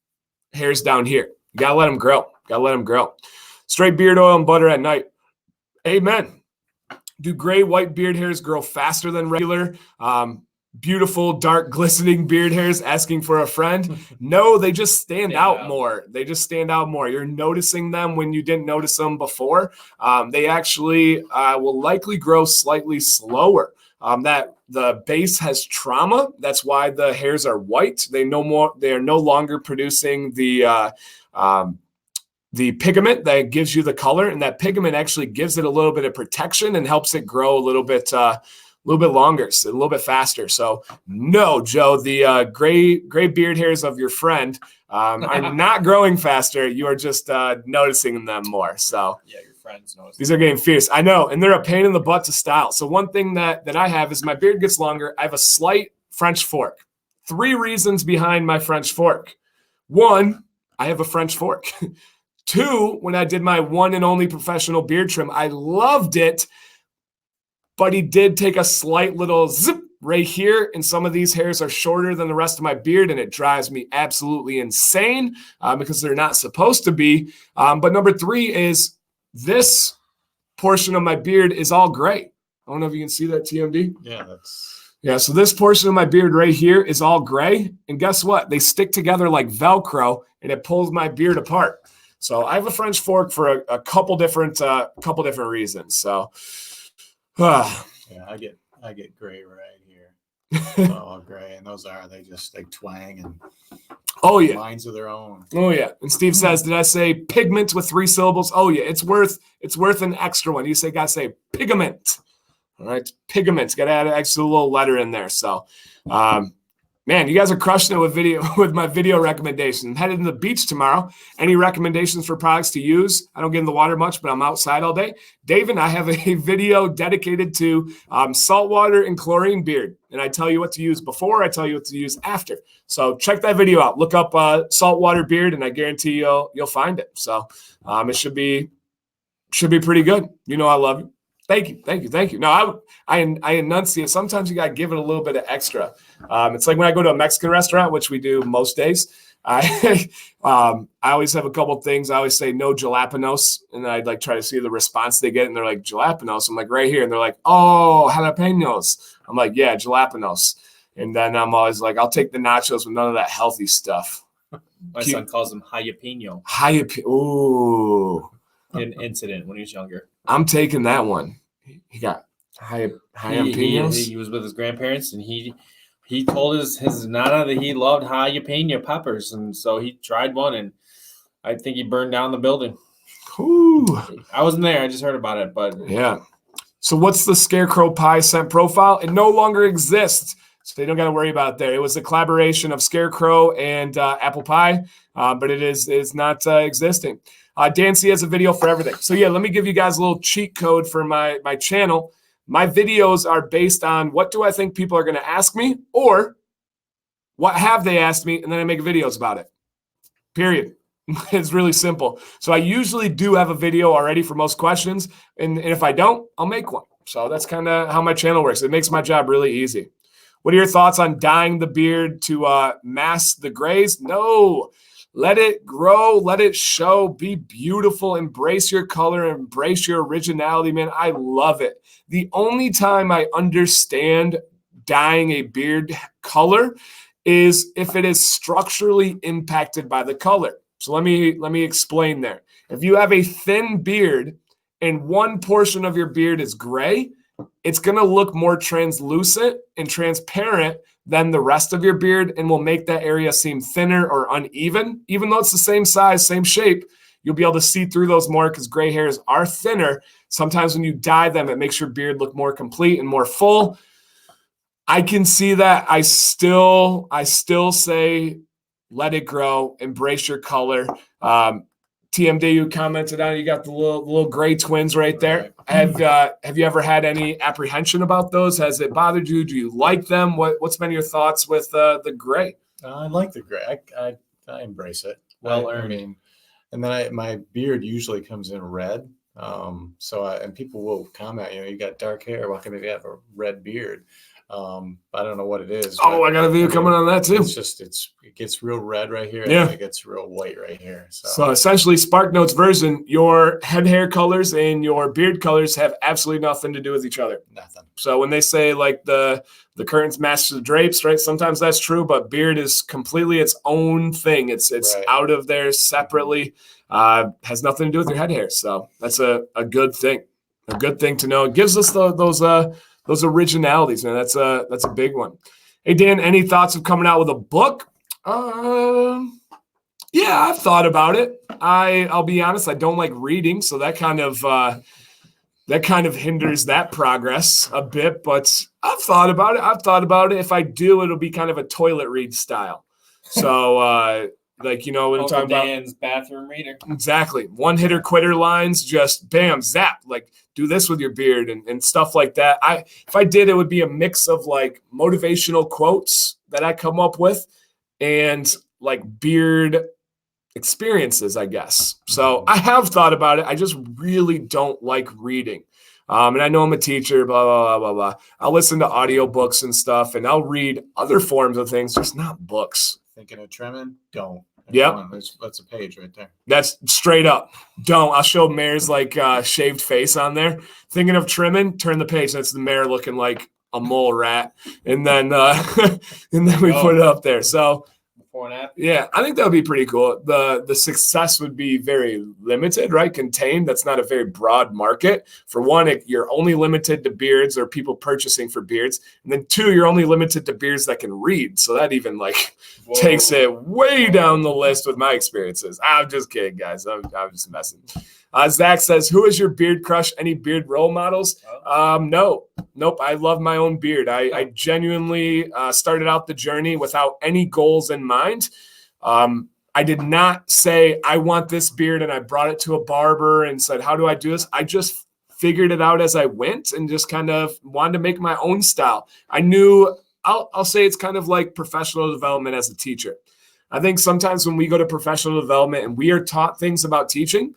hairs down here. You gotta let them grow. Gotta let them grow. Straight beard oil and butter at night. Amen. Do gray, white beard hairs grow faster than regular? Beautiful, dark, glistening beard hairs asking for a friend. No, they just stand out more. They just stand out more. You're noticing them when you didn't notice them before. They actually will likely grow slightly slower. That the base has trauma. That's why the hairs are white. They are no longer producing the pigment that gives you the color, and that pigment actually gives it a little bit of protection and helps it grow a little bit longer, so a little bit faster. So no, Joe, the gray beard hairs of your friend are not growing faster. You are just noticing them more. So yeah, your friends notice. These are getting fierce. I know, and they're a pain in the butt to style. So one thing that I have is my beard gets longer. I have a slight French fork. 3 reasons behind my French fork. 1, I have a French fork. 2, when I did my one and only professional beard trim, I loved it. but he did take a slight little zip right here, and some of these hairs are shorter than the rest of my beard, and it drives me absolutely insane because they're not supposed to be. But number 3 is this portion of my beard is all gray. I don't know if you can see that, TMD. Yeah, so this portion of my beard right here is all gray, and guess what? They stick together like Velcro, and it pulls my beard apart. So I have a French fork for a couple different reasons. So, yeah, I get gray right here. All gray, and they twang and lines of their own. Oh yeah. And Steve says, did I say pigment with 3 syllables? Oh yeah, it's worth an extra one. You gotta say pigment. All right, pigments. Got to add an extra little letter in there. So, man, you guys are crushing it with my video recommendation. I'm headed to the beach tomorrow. Any recommendations for products to use? I don't get in the water much, but I'm outside all day. David, I have a video dedicated to saltwater and chlorine beard, and I tell you what to use before. I tell you what to use after. So check that video out. Look up saltwater beard, and I guarantee you'll find it. So it should be pretty good. You know I love you. Thank you. No, I enunciate. Sometimes you got to give it a little bit of extra. It's like when I go to a Mexican restaurant, which we do most days. I always have a couple things. I always say no jalapenos, and I try to see the response they get, and they're like jalapenos. I'm like right here, and they're like, oh, jalapenos. I'm like, yeah, jalapenos. And then I'm always like, I'll take the nachos with none of that healthy stuff. My son calls them jalapeno. Ooh. An incident when he was younger. I'm taking that one. He got jalapenos. He was with his grandparents, and he told his nana that he loved jalapeno peppers, and so he tried one, and I think he burned down the building. Ooh. I wasn't there. I just heard about it, but yeah. So what's the Scarecrow Pie scent profile? It no longer exists, so they don't got to worry about it there. It was a collaboration of Scarecrow and Apple Pie, but it is not existing. DanC has a video for everything. So yeah, let me give you guys a little cheat code for my channel. My videos are based on what do I think people are going to ask me, or what have they asked me, and then I make videos about it. Period. It's really simple. So I usually do have a video already for most questions, and if I don't, I'll make one. So that's kind of how my channel works. It makes my job really easy. What are your thoughts on dyeing the beard to mask the grays? No. Let it grow. Let it show. Be beautiful. Embrace your color. Embrace your originality, man. I love it. The only time I understand dyeing a beard color is if it is structurally impacted by the color. So let me explain there. If you have a thin beard and one portion of your beard is gray, it's going to look more translucent and transparent than the rest of your beard and will make that area seem thinner or uneven. Even though it's the same size, same shape, you'll be able to see through those more because gray hairs are thinner. Sometimes when you dye them, it makes your beard look more complete and more full. I can see that. I still say let it grow, embrace your color. TMD, you commented on it. You got the little gray twins right there. Have you ever had any apprehension about those? Has it bothered you? Do you like them? What's been your thoughts with the gray? I like the gray. I embrace it. Well earned. I mean, and then my beard usually comes in red. And people will comment, you got dark hair. Why can't you have a red beard? I don't know what it is. Oh, I got a video coming on that too. It's just it gets real red right here. Yeah. And it gets real white right here. So essentially, SparkNotes version, your head hair colors and your beard colors have absolutely nothing to do with each other. Nothing. So when they say like the curtains match the drapes, right? Sometimes that's true, but beard is completely its own thing. It's right. out of there separately. Has nothing to do with your head hair. So that's a good thing. A good thing to know. It gives us those originalities, man. That's a big one. Hey, Dan, any thoughts of coming out with a book? Yeah, I've thought about it. I'll be honest, I don't like reading, so that kind of hinders that progress a bit. But I've thought about it. If I do, it'll be kind of a toilet read style. So, when I'm talking about Dan's bathroom reader. Exactly. One hitter quitter lines, just bam, zap. Like do this with your beard and stuff like that. If I did, it would be a mix of like motivational quotes that I come up with and like beard experiences, I guess. So I have thought about it. I just really don't like reading. And I know I'm a teacher, blah, blah, blah, blah, blah. I'll listen to audiobooks and stuff, and I'll read other forms of things, just not books. Thinking of trimming? Don't. Yep. That's a page right there. That's straight up. Don't. I'll show Mayor's like shaved face on there. Thinking of trimming, turn the page. That's the Mayor looking like a mole rat. And then we put it up there. So Before and after. yeah, I think that would be pretty cool. The success would be very limited, right? Contained. That's not a very broad market. For one, you're only limited to beards or people purchasing for beards. And then two, you're only limited to beards that can read. So that even like takes it way down the list with my experiences. I'm just kidding, guys. I'm just messing. Zach says, who is your beard crush? Any beard role models? Nope. I love my own beard. I genuinely started out the journey without any goals in mind. I did not say, I want this beard, and I brought it to a barber and said, how do I do this? I just figured it out as I went and just kind of wanted to make my own style. I knew, I'll say it's kind of like professional development as a teacher. I think sometimes when we go to professional development and we are taught things about teaching,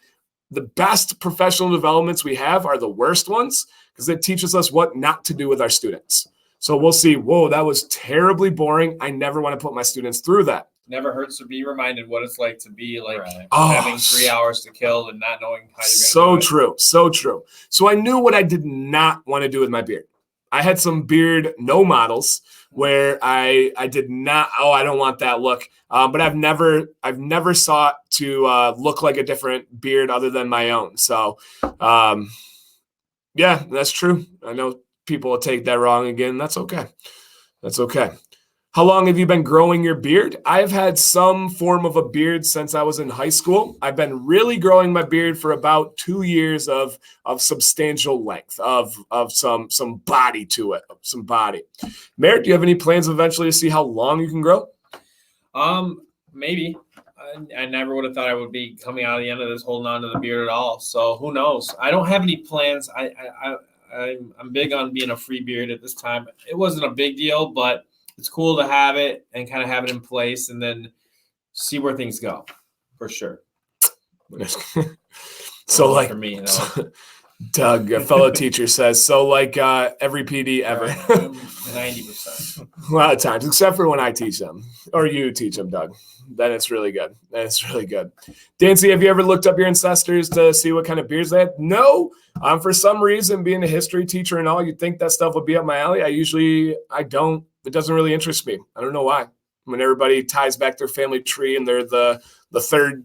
the best professional developments we have are the worst ones because it teaches us what not to do with our students. So we'll see, whoa, that was terribly boring. I never want to put my students through that. Never hurts to be reminded what it's like to be like Right. having 3 hours to kill and not knowing how you're going to So do it. true. So true. So I knew what I did not want to do with my beard. I had some beard no models where I did not, I don't want that look. But I've never sought to look like a different beard other than my own. So yeah, that's true. I know people will take that wrong again. That's okay. That's okay. How long have you been growing your beard? I've had some form of a beard since I was in high school. I've been really growing my beard for about 2 years of substantial length, of some body to it, some body. Merritt, do you have any plans eventually to see how long you can grow? Maybe. I never would have thought I would be coming out of the end of this holding on to the beard at all. So who knows? I don't have any plans. I'm big on being a free beard at this time. It wasn't a big deal, but it's cool to have it and kind of have it in place and then see where things go for sure. So like for me, you know. Doug, a fellow teacher, says, so like every PD ever. 90%. A lot of times, except for when I teach them or you teach them, Doug. Then it's really good. That's really good. Dancy, have you ever looked up your ancestors to see what kind of beards they had? No. For some reason, being a history teacher and all, you'd think that stuff would be up my alley. I don't. It doesn't really interest me. I don't know why. When everybody ties back their family tree and they're the third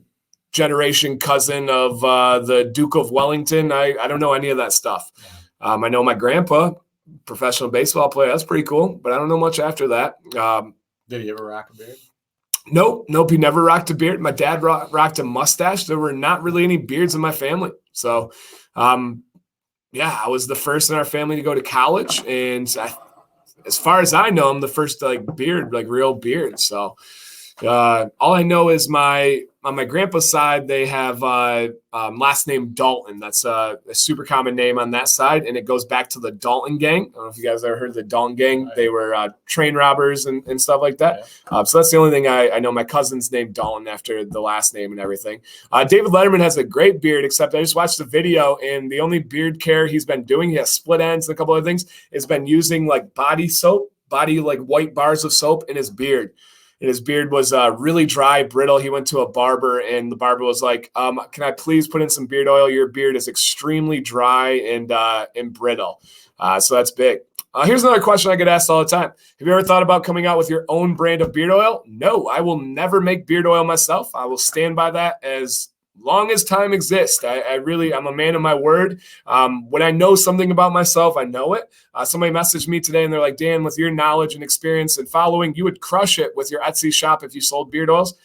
generation cousin of the Duke of Wellington, I don't know any of that stuff. I know my grandpa, professional baseball player. That's pretty cool, but I don't know much after that. Did he ever rock a beard? Nope. He never rocked a beard. My dad rocked a mustache. There were not really any beards in my family. So, I was the first in our family to go to college, and as far as I know, I'm the first beard, real beard. So all I know is on my grandpa's side, they have last name Dalton. That's a super common name on that side, and it goes back to the Dalton gang. I don't know if you guys ever heard of the Dalton gang. They were train robbers and stuff like that. So that's the only thing I know. My cousin's named Dalton after the last name and everything. David Letterman has a great beard, except I just watched the video, and the only beard care he's been doing, he has split ends and a couple other things, has been using body soap, white bars of soap in his beard. And his beard was really dry, brittle. He went to a barber, and the barber was like, can I please put in some beard oil? Your beard is extremely dry and brittle. So that's big. Here's another question I get asked all the time. Have you ever thought about coming out with your own brand of beard oil? No, I will never make beard oil myself. I will stand by that as long as time exists. I'm a man of my word. When I know something about myself, I know it. Somebody messaged me today and they're like, Dan, with your knowledge and experience and following, you would crush it with your Etsy shop if you sold beard oils.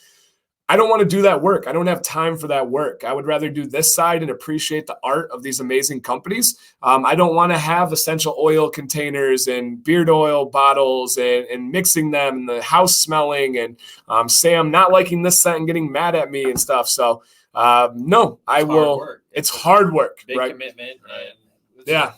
I don't want to do that work. I don't have time for that work. I would rather do this side and appreciate the art of these amazing companies. I don't want to have essential oil containers and beard oil bottles and mixing them and the house smelling and Sam not liking this scent and getting mad at me and stuff. So no, I will. Work. It's hard work, Big right? commitment. And Yeah.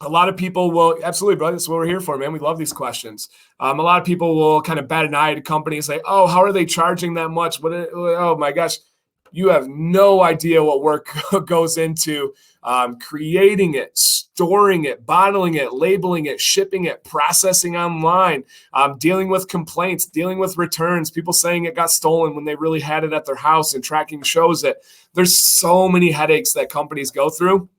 A lot of people will, absolutely, brother. That's what we're here for, man. We love these questions. A lot of people will kind of bat an eye at a company and say, oh, how are they charging that much? Oh my gosh. You have no idea what work goes into creating it, storing it, bottling it, labeling it, shipping it, processing online, dealing with complaints, dealing with returns, people saying it got stolen when they really had it at their house, and tracking shows it. There's so many headaches that companies go through.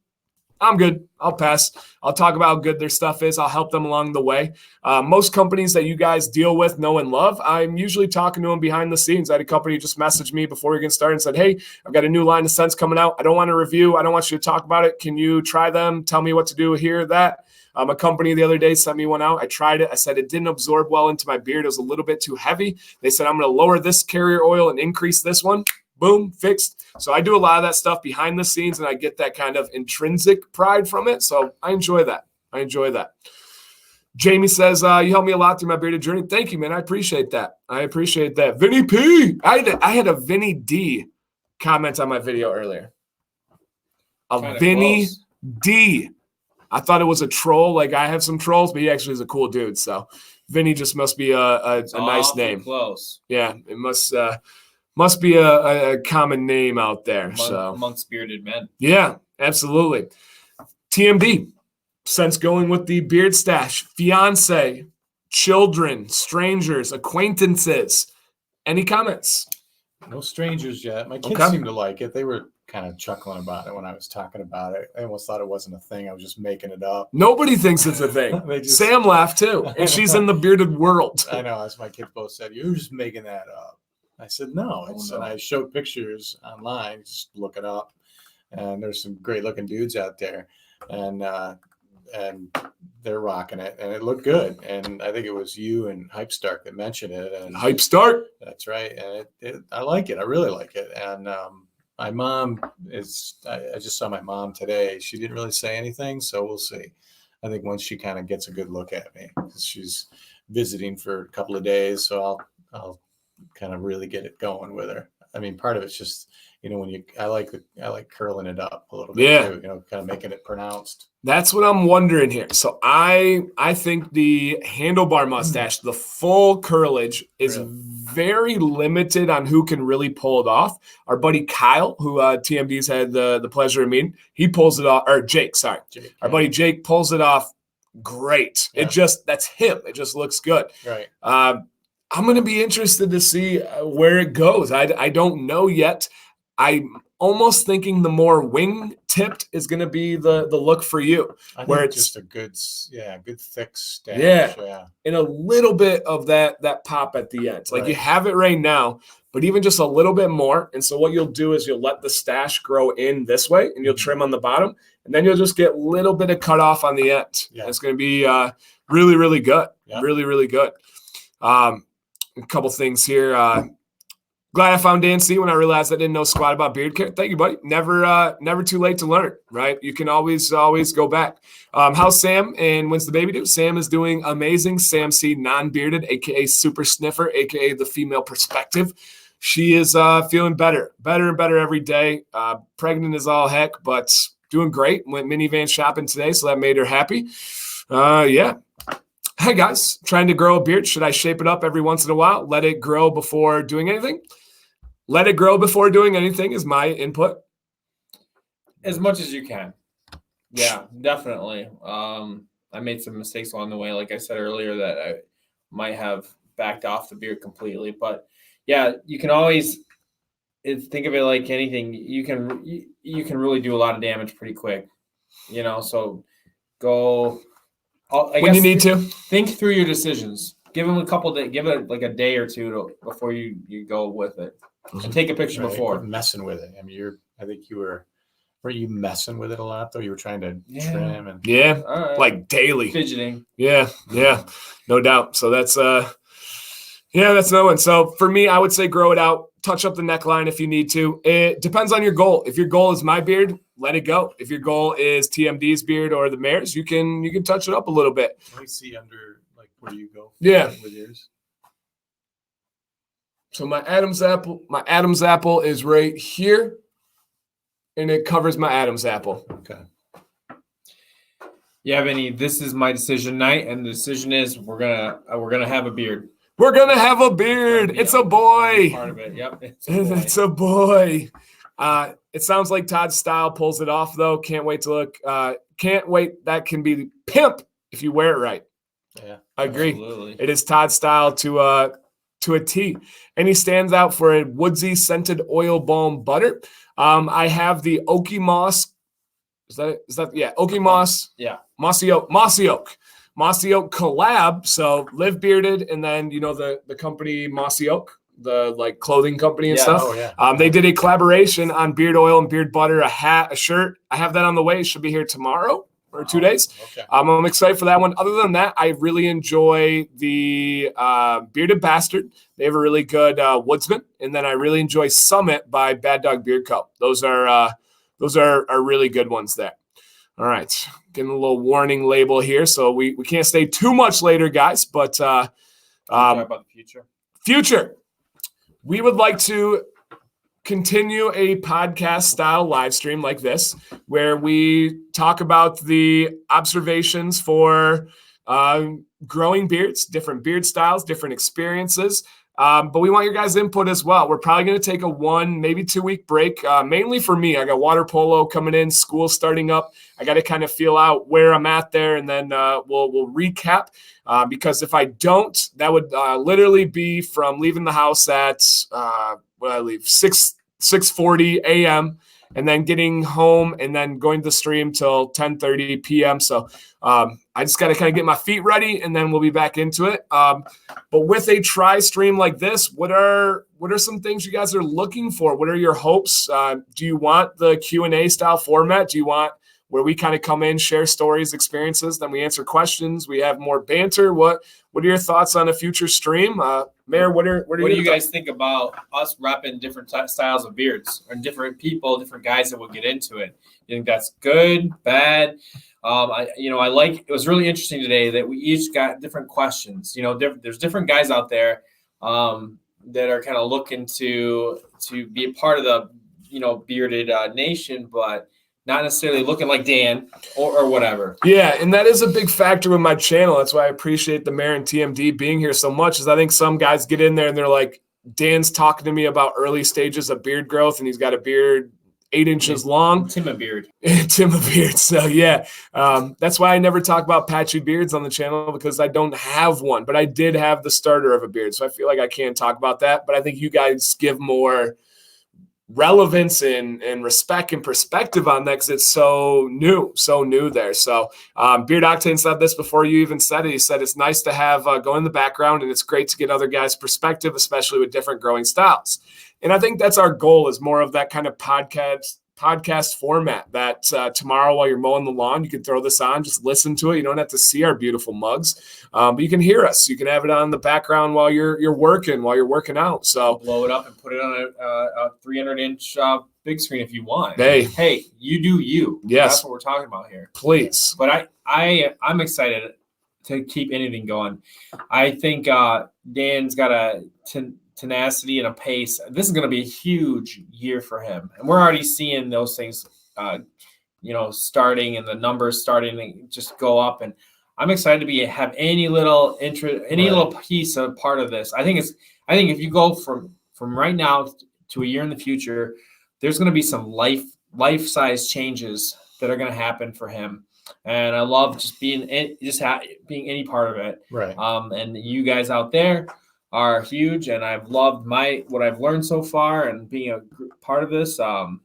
I'm good. I'll pass. I'll talk about how good their stuff is. I'll help them along the way. Most companies that you guys deal with, know, and love, I'm usually talking to them behind the scenes. I had a company just message me before we get started and said, hey, I've got a new line of scents coming out. I don't want to review. I don't want you to talk about it. Can you try them? Tell me what to do here, that. A company the other day sent me one out. I tried it. I said it didn't absorb well into my beard. It was a little bit too heavy. They said, I'm going to lower this carrier oil and increase this one. Boom, fixed. So I do a lot of that stuff behind the scenes, and I get that kind of intrinsic pride from it. So I enjoy that. Jamie says, you helped me a lot through my bearded journey. Thank you, man. I appreciate that. Vinny P. I had a Vinny D comment on my video earlier. Vinny close. D. I thought it was a troll. Like, I have some trolls, but he actually is a cool dude. So Vinny just must be a nice name. Close. Yeah, it must be a common name out there. Amongst bearded men. Yeah, absolutely. TMD, since going with the beard stash, fiance, children, strangers, acquaintances. Any comments? No strangers yet. My kids seem to like it. They were kind of chuckling about it when I was talking about it. I almost thought it wasn't a thing. I was just making it up. Nobody thinks it's a thing. Sam laughed too, and she's in the bearded world. I know. As my kids both said, you're just making that up. I said, no. And I showed pictures online. Just look it up. And there's some great looking dudes out there. And they're rocking it. And it looked good. And I think it was you and Hype Stark that mentioned it. And Hype Stark? That's right. And I like it. I really like it. And my mom I just saw my mom today. She didn't really say anything. So we'll see. I think once she kind of gets a good look at me, because she's visiting for a couple of days. So I'll kind of really get it going with her. I mean, part of it's just, I like curling it up a little bit too, kind of making it pronounced. That's what I'm wondering here. So I think the handlebar mustache, the full curlage, is very limited on who can really pull it off. Our buddy Kyle, who TMD's had the pleasure of meeting, he pulls it off, or Jake, sorry. Our buddy Jake pulls it off great. Yeah. That's him. It just looks good. Right. I'm going to be interested to see where it goes. I don't know yet. I'm almost thinking the more wing tipped is going to be the look for you. Where it's just a good thick stash. Yeah. And a little bit of that pop at the end. Like you have it right now, but even just a little bit more. And so what you'll do is you'll let the stash grow in this way, and you'll trim on the bottom, and then you'll just get a little bit of cut off on the end. Yeah. It's going to be really, really good. Yeah. Really, really good. A couple things here. Glad I found DanC when I realized I didn't know squat about beard care. Thank you, buddy. Never too late to learn, right? You can always go back. How's Sam and when's the baby do? Sam is doing amazing. Sam C, non-bearded, aka super sniffer, aka the female perspective. She is feeling better and better every day. Pregnant as all heck, but doing great. Went minivan shopping today, so that made her happy. Yeah. Hey guys, trying to grow a beard. Should I shape it up every once in a while? Let it grow before doing anything? Let it grow before doing anything is my input. As much as you can. Yeah, definitely. I made some mistakes along the way. Like I said earlier, that I might have backed off the beard completely. But yeah, you can always think of it like anything. You can really do a lot of damage pretty quick. So go. When you need to think through your decisions. Give them a couple days. Give it like a day or two before you go with it, and take a picture before messing with it. I mean, I think you were you messing with it a lot though? You were trying to trim and like daily fidgeting. Yeah, no doubt. So that's that's no one. So for me, I would say grow it out. Touch up the neckline if you need to. It depends on your goal. If your goal is my beard, let it go. If your goal is TMD's beard or the mayor's, you can touch it up a little bit. Let me see under where you go. Yeah. With yours. So my Adam's apple is right here, and it covers my Adam's apple. Okay. Yeah, Vinny, this is my decision night, and the decision is we're gonna have a beard. We're going to have a beard. It's a boy. Part of it. Yep. It's a boy. It sounds like Todd Style pulls it off, though. Can't wait to look. Can't wait. That can be the pimp if you wear it right. Yeah, I agree. Absolutely. It is Todd Style to a T. And he stands out for a woodsy scented oil balm butter. I have the Oaky Moss. Is that yeah, Oaky Moss. Yeah. Mossy Oak collab. So Live Bearded, and then the company Mossy Oak, the like clothing company and stuff. Oh, yeah. They did a collaboration on beard oil and beard butter, a hat, a shirt. I have that on the way. It should be here tomorrow or 2 days. Okay. I'm excited for that one. Other than that, I really enjoy the Bearded Bastard. They have a really good Woodsman, and then I really enjoy Summit by Bad Dog Beard Co. Those are really good ones there. All right, getting a little warning label here, so we can't stay too much later, guys. But Talk about the future. Future, we would like to continue a podcast style live stream like this, where we talk about the observations for growing beards, different beard styles, different experiences. But we want your guys' input as well. We're probably going to take a 1, maybe 2 week break, mainly for me. I got water polo coming in, school starting up. I got to kind of feel out where I'm at there, and then we'll recap. Because if I don't, that would literally be from leaving the house at when I leave 6:40 a.m. and then getting home and then going to the stream till 10:30 p.m. So I just got to kind of get my feet ready, and then we'll be back into it. But with a try stream like this, what are some things you guys are looking for? What are your hopes? Do you want the Q&A style format? Do you want where we kind of come in, share stories, experiences, then we answer questions, we have more banter? What are your thoughts on a future stream? Mayor, what do you guys think about us repping different styles of beards and different people, different guys that will get into it? You think that's good, bad? I like, it was really interesting today that we each got different questions. There's different guys out there that are kind of looking to be a part of the, bearded nation, but not necessarily looking like Dan or whatever. Yeah, and that is a big factor with my channel. That's why I appreciate the Mayor and TMD being here so much, is I think some guys get in there and they're like, Dan's talking to me about early stages of beard growth, and he's got a beard 8 inches long. DanCBearded. DanCBearded. So, yeah, that's why I never talk about patchy beards on the channel, because I don't have one. But I did have the starter of a beard, so I feel like I can talk about that. But I think you guys give more relevance and respect and perspective on that, because it's so new there. So Beard Octane said this before you even said it. He said it's nice to have go in the background, and it's great to get other guys' perspective, especially with different growing styles. And I think that's our goal, is more of that kind of podcast format, that tomorrow while you're mowing the lawn, you can throw this on, just listen to it. You don't have to see our beautiful mugs, but you can hear us. You can have it on the background while you're working out. So blow it up and put it on a 300-inch big screen if you want. Hey, you do you. Yes, that's what we're talking about here. Please. But I'm excited to keep anything going. I think Dan's got a tenacity and a pace. This is going to be a huge year for him, and we're already seeing those things starting, and the numbers starting to just go up. And I'm excited to have any little interest, little piece of part of this. I think if you go from right now to a year in the future, there's going to be some life-size changes that are going to happen for him. And I love just being being any part of it. Right. And you guys out there are huge, and I've loved what I've learned so far, and being a part of this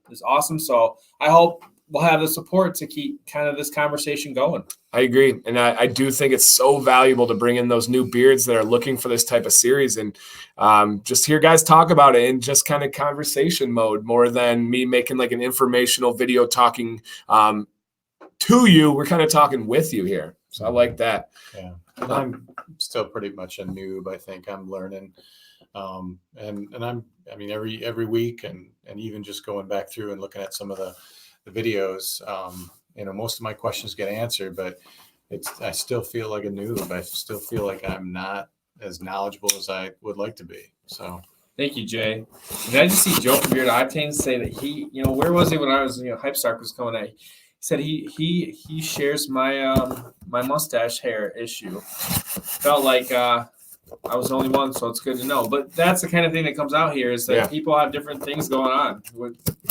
is awesome. So I hope we'll have the support to keep kind of this conversation going. I agree. And I do think it's so valuable to bring in those new beards that are looking for this type of series, and just hear guys talk about it in just kind of conversation mode, more than me making like an informational video talking to you. We're kind of talking with you here. So I like that. Yeah. I'm still pretty much a noob. I think I'm learning. And every week and even just going back through and looking at some of the videos, most of my questions get answered, but I still feel like a noob. I still feel like I'm not as knowledgeable as I would like to be. So thank you, Jay. Did I just see Joe from Beard Octane say that he, where was he when I was, Hype Stark was coming at? He said he shares my my mustache hair issue. Felt like I was the only one, so it's good to know. But that's the kind of thing that comes out here is that Yeah. people have different things going on.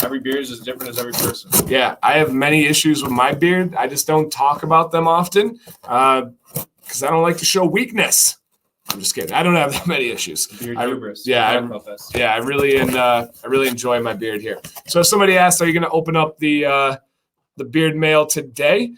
Every beard is as different as every person. Yeah, I have many issues with my beard. I just don't talk about them often because I don't like to show weakness. I'm just kidding. I don't have that many issues. Beard I- hubris. yeah, I I- about this. Yeah, I really enjoy my beard here. So if somebody asked, are you going to open up the beard mail today?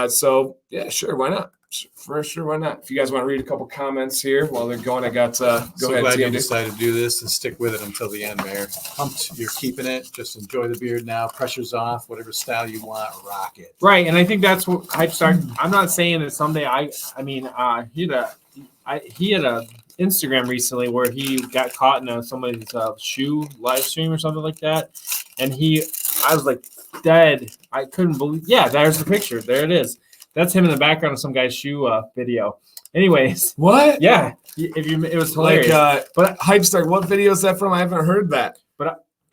So yeah, sure, why not? For sure, why not? If you guys want to read a couple comments here while they're going, I got go So ahead. glad you TMD. decided to do this and stick with it until the end, Mayor. Pumped you're keeping it. Just enjoy the beard now. Pressure's off. Whatever style you want, rock it. Right, and I think that's what Hype Star. I'm not saying that someday. He had a Instagram recently where he got caught in somebody's shoe live stream or something like that, and I was like dead. I couldn't believe. Yeah, there's the picture. There it is. That's him in the background of some guy's shoe video. Anyways, What? yeah, it was hilarious. But Hypestar, what video is that from? I haven't heard that.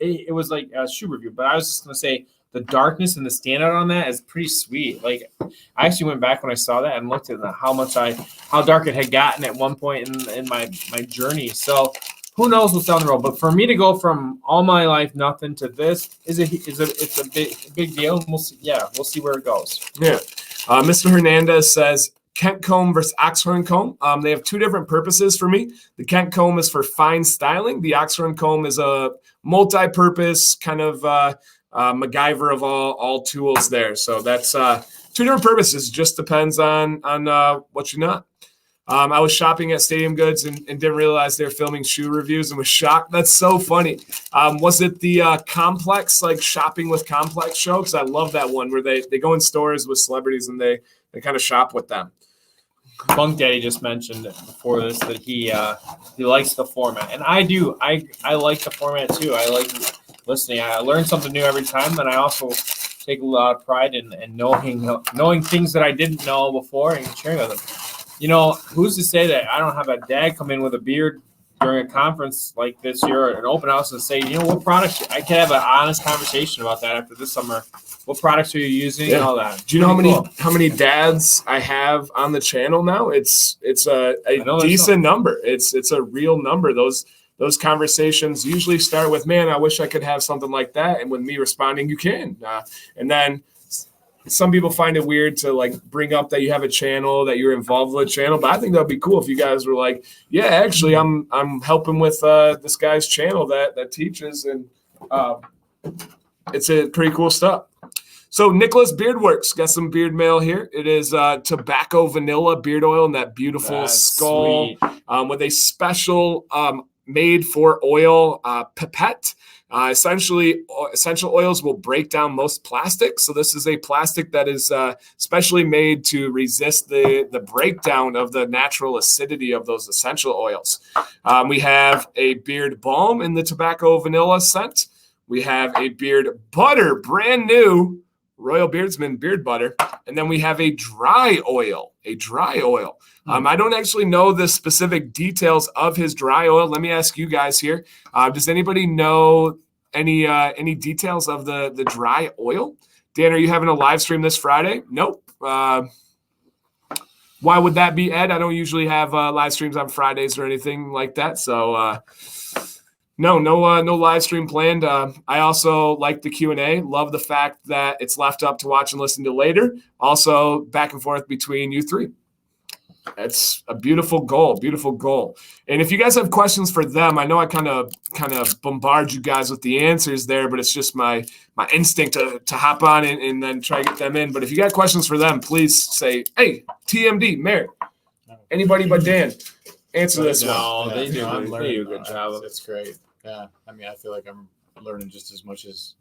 It was like a shoe review, but I was just gonna say the darkness and the standout on that is pretty sweet. Like I actually went back when I saw that and looked at how dark it had gotten at one point in my journey. So who knows what's down the road? But for me to go from all my life nothing to this it's a big deal. We'll see where it goes. Yeah. Mr. Hernandez says Kent comb versus Oxhorn comb. They have two different purposes for me. The Kent comb is for fine styling. The Oxhorn comb is a multi-purpose kind of MacGyver of all tools there. So that's two different purposes. Just depends on what you know. I was shopping at Stadium Goods and didn't realize they were filming shoe reviews and was shocked. That's so funny. Was it the Complex, like Shopping with Complex show? Because I love that one where they go in stores with celebrities and they kind of shop with them. Bunk Daddy just mentioned before this that he likes the format, and I do. I like the format too. I like listening. I learn something new every time, and I also take a lot of pride in knowing things that I didn't know before and sharing with them. You know, who's to say that I don't have a dad come in with a beard during a conference like this year, an open house, and say, you know, what products I can have an honest conversation about that after this summer. What products are you using and all that? Do you know how many dads I have on the channel now? It's a decent number. It's a real number. Those conversations usually start with, man, I wish I could have something like that. And with me responding, you can. And then some people find it weird to like bring up that you have a channel, that you're involved with a channel. But I think that'd be cool if you guys were like, yeah, actually I'm helping with this guy's channel that teaches. And it's a pretty cool stuff. So Nicholas Beardworks got some beard mail here. It is tobacco vanilla beard oil in that beautiful skull with a special made for oil pipette. Essentially, essential oils will break down most plastics. So this is a plastic that is specially made to resist the breakdown of the natural acidity of those essential oils. We have a beard balm in the tobacco vanilla scent. We have a beard butter, brand new, Royal Beardsman beard butter. And then we have a dry oil. I don't actually know the specific details of his dry oil. Let me ask you guys here. Does anybody know any details of the dry oil? Dan, are you having a live stream this Friday? Nope. Why would that be, Ed? I don't usually have live streams on Fridays or anything like that. So no live stream planned. I also like the Q&A. Love the fact that it's left up to watch and listen to later. Also back and forth between you three. It's a beautiful goal. And if you guys have questions for them, I know I kind of bombard you guys with the answers there, but it's just my instinct to hop on and then try to get them in. But if you got questions for them, please say, hey, TMD, Mary, anybody but Dan, answer this one. No, Yeah, they do I'm a learning. good job. It's great. Yeah, I mean, I feel like I'm learning just as much as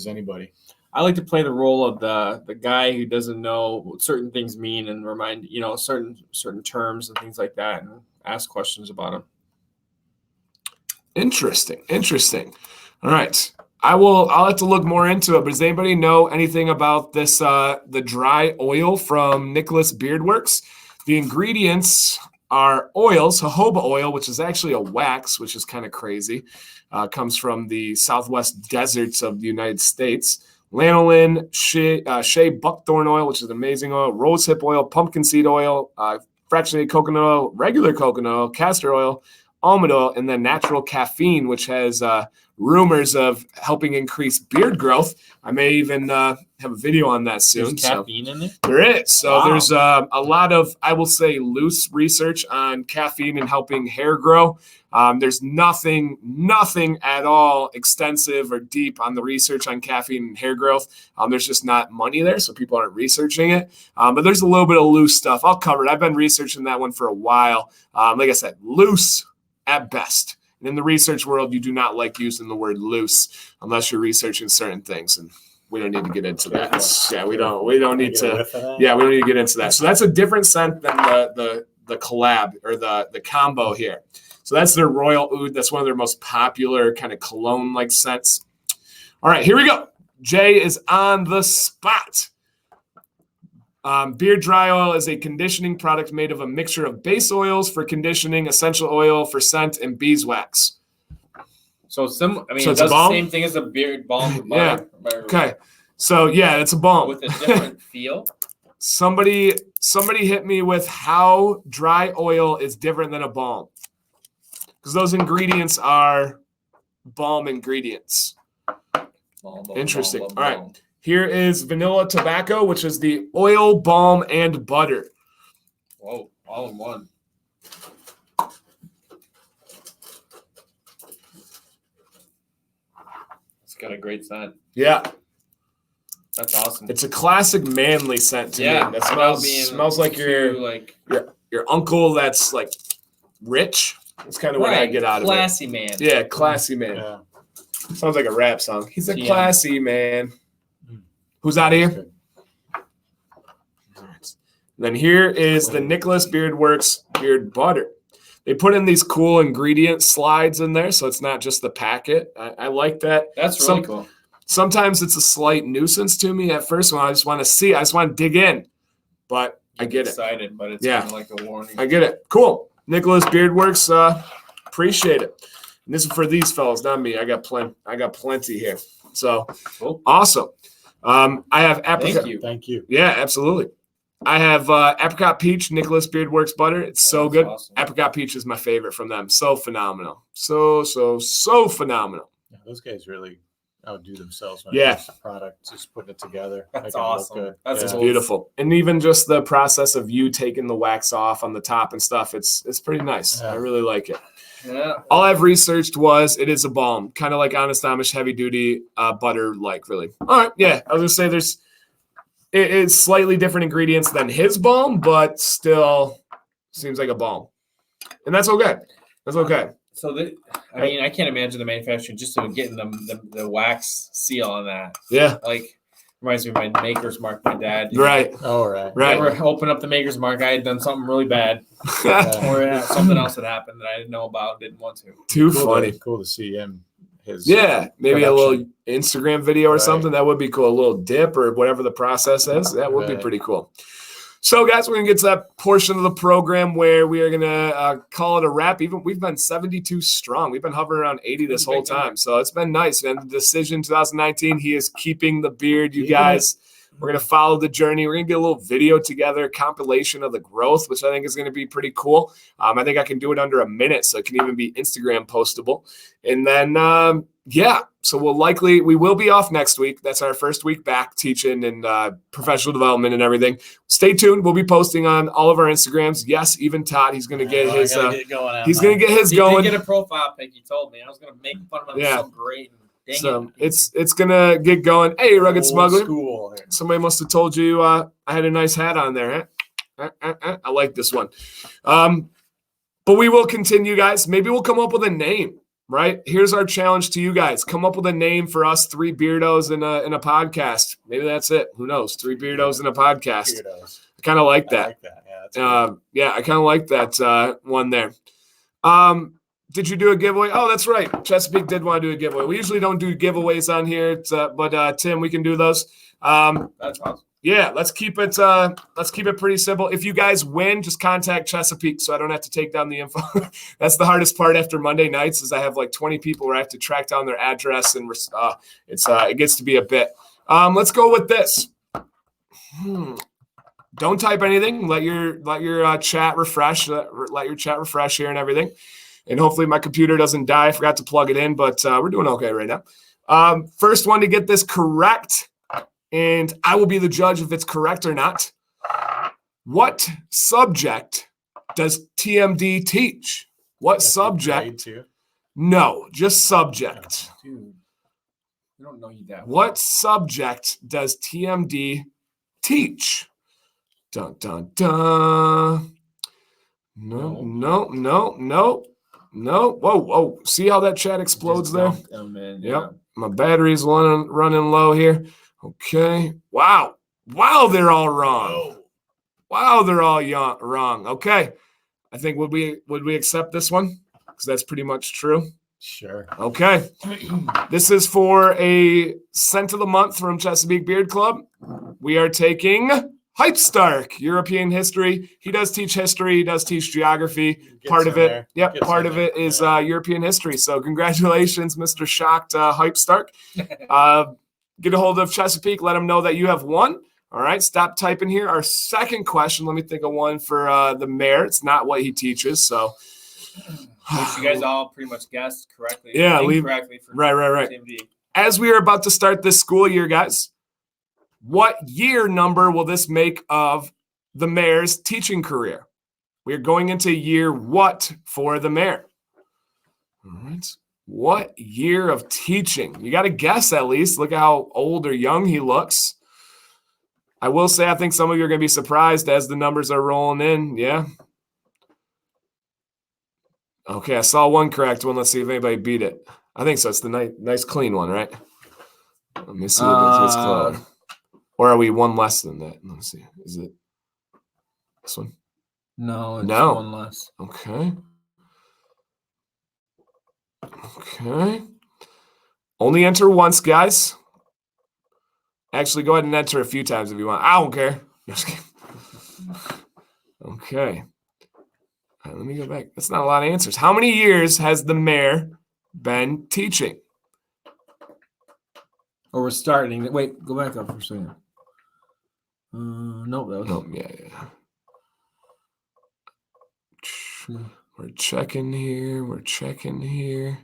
anybody. I like to play the role of the guy who doesn't know what certain things mean and remind, certain terms and things like that and ask questions about them. Interesting. All right. I'll have to look more into it, but does anybody know anything about this, the dry oil from Nicholas Beardworks? The ingredients are oils, jojoba oil, which is actually a wax, which is kind of crazy. Comes from the southwest deserts of the United States. Lanolin, shea buckthorn oil, which is an amazing oil, rosehip oil, pumpkin seed oil, fractionated coconut oil, regular coconut oil, castor oil, almond oil, and then natural caffeine, which has rumors of helping increase beard growth. I may even have a video on that soon. There's caffeine in there? There is. So Wow. there's a lot of, I will say, loose research on caffeine and helping hair grow. There's nothing at all extensive or deep on the research on caffeine and hair growth. There's just not money there, so people aren't researching it. But there's a little bit of loose stuff. I'll cover it. I've been researching that one for a while. Like I said, loose at best. And in the research world, you do not like using the word loose unless you're researching certain things. And we don't need to get into that. Yeah, we don't need to. Yeah, we don't need to get into that. So that's a different scent than the collab or the combo here. So that's their Royal Oud. That's one of their most popular kind of cologne-like scents. All right, here we go. Jay is on the spot. Beard dry oil is a conditioning product made of a mixture of base oils for conditioning, essential oil for scent, and beeswax. So it does it's a the balm? same thing as a beard balm with Yeah. butter. Okay. So yeah, it's a balm. With a different feel. Somebody hit me with how dry oil is different than a balm. Because those ingredients are balm ingredients. Interesting. All right. Here is vanilla tobacco, which is the oil, balm, and butter. Whoa, all in one. It's got a great scent. Yeah. That's awesome. It's a classic manly scent to me. That smells like your uncle that's like rich. That's kind of what I get out of it. Classy man. Yeah, classy man. Yeah. Sounds like a rap song. He's a Yeah. classy man. Who's out of here? Then here is the Nicholas Beard Works Beard Butter. They put in these cool ingredient slides in there, so it's not just the packet. I like that. That's really cool. Sometimes it's a slight nuisance to me at first when I just want to dig in. But I get excited, but it's Yeah. kind of like a warning. I get it. Cool. Nicholas Beard Works, appreciate it. And this is for these fellas, not me. I got plenty here. So Cool. awesome. I have apricot. Thank you. Yeah, absolutely. I have apricot peach, Nicholas Beard Works butter. It's so That's good. awesome. Apricot peach is my favorite from them. So phenomenal. So phenomenal. Yeah, those guys really outdo themselves when Yeah. it comes to product, just putting it together. That's making it look awesome. good. That's It's cool. beautiful. And even just the process of you taking the wax off on the top and stuff, it's pretty nice. Yeah. I really like it. Yeah. All I've researched was it is a balm, kind of like Honest Amish heavy duty butter, like really. All right, yeah. I was gonna say it's slightly different ingredients than his balm, but still seems like a balm, and that's okay. That's okay. So I can't imagine the manufacturer just getting the wax seal on that. Yeah, Like reminds me of my Maker's Mark. My dad. right, Oh, right. right. Never opened up the Maker's Mark. I had done something really bad, Yeah. or something else that happened that I didn't know about, didn't want to. Too Cool funny. Cool to see him. His Yeah, maybe a little production. Instagram video or Right. something. That would be cool. A little dip or whatever the process is. That would be Right. pretty cool. So, guys, we're going to get to that portion of the program where we are going to call it a wrap. Even we've been 72 strong. We've been hovering around 80 this whole time. So it's been nice. And the decision 2019, he is keeping the beard, you Keeping guys. We're going to follow the journey. We're going to get a little video together, compilation of the growth, which I think is going to be pretty cool. I think I can do it under a minute, so it can even be Instagram postable. And then, so we will be off next week. That's our first week back teaching and professional development and everything. Stay tuned. We'll be posting on all of our Instagrams. Yes, even Todd, he's going to get his. He's going to get his He going. did get a profile pic. He told me I was going to make fun of him. Yeah. So great. Dang So it. it's gonna get going. Hey, rugged smuggler. School. Somebody must have told you I had a nice hat on there, huh? I like this one. But we will continue, guys. Maybe we'll come up with a name, right? Here's our challenge to you guys. Come up with a name for us three beardos in a podcast. Maybe that's it. Who knows? Three beardos in a podcast. Weirdos. I kind of like I that. like that. Yeah, that's cool. I kind of like that one there. Did you do a giveaway? Oh, that's right. Chesapeake did want to do a giveaway. We usually don't do giveaways on here, but Tim, we can do those. That's awesome. Yeah, let's keep it pretty simple. If you guys win, just contact Chesapeake so I don't have to take down the info. That's the hardest part after Monday nights is I have like 20 people where I have to track down their address and it gets to be a bit. Let's go with this. don't type anything. Let your chat refresh. Let your chat refresh here and everything. And hopefully my computer doesn't die. I forgot to plug it in, but we're doing okay right now. First one to get this correct, and I will be the judge if it's correct or not. What subject does TMD teach? What subject? No, just subject. Dude, we don't know you that well. What subject does TMD teach? Dun, dun, dun. No. Whoa. See how that chat explodes there? Yep. My battery's running low here. Okay. Wow, they're all wrong. Wow, they're all wrong. Okay. I think would we accept this one? Because that's pretty much true. Sure. Okay. This is for a cent of the month from Chesapeake Beard Club. We are taking Hype Stark, European history. He does teach history. He does teach geography. Part of it is European history. So congratulations, Mr. Shocked Hype Stark. Get a hold of Chesapeake. Let them know that you have won. All right, stop typing here. Our second question, let me think of one for the mayor. It's not what he teaches, so. Which you guys all pretty much guessed correctly. Yeah, incorrectly for right. TMD. As we are about to start this school year, guys, what year number will this make of the mayor's teaching career? We're going into year what for the mayor? All right. What year of teaching? You got to guess at least. Look at how old or young he looks. I will say I think some of you are going to be surprised as the numbers are rolling in. Yeah. Okay, I saw one correct one. Let's see if anybody beat it. I think so. It's the nice clean one, right? Let me see if it's close. Or are we one less than that? Let me see. Is it this one? No, it's No. one less. Okay. Only enter once, guys. Actually, go ahead and enter a few times if you want. I don't care. Just kidding. Okay. All right, let me go back. That's not a lot of answers. How many years has the mayor been teaching? Or we're starting. Wait, go back up for a second. Nope, that was. Nope, yeah. We're checking here.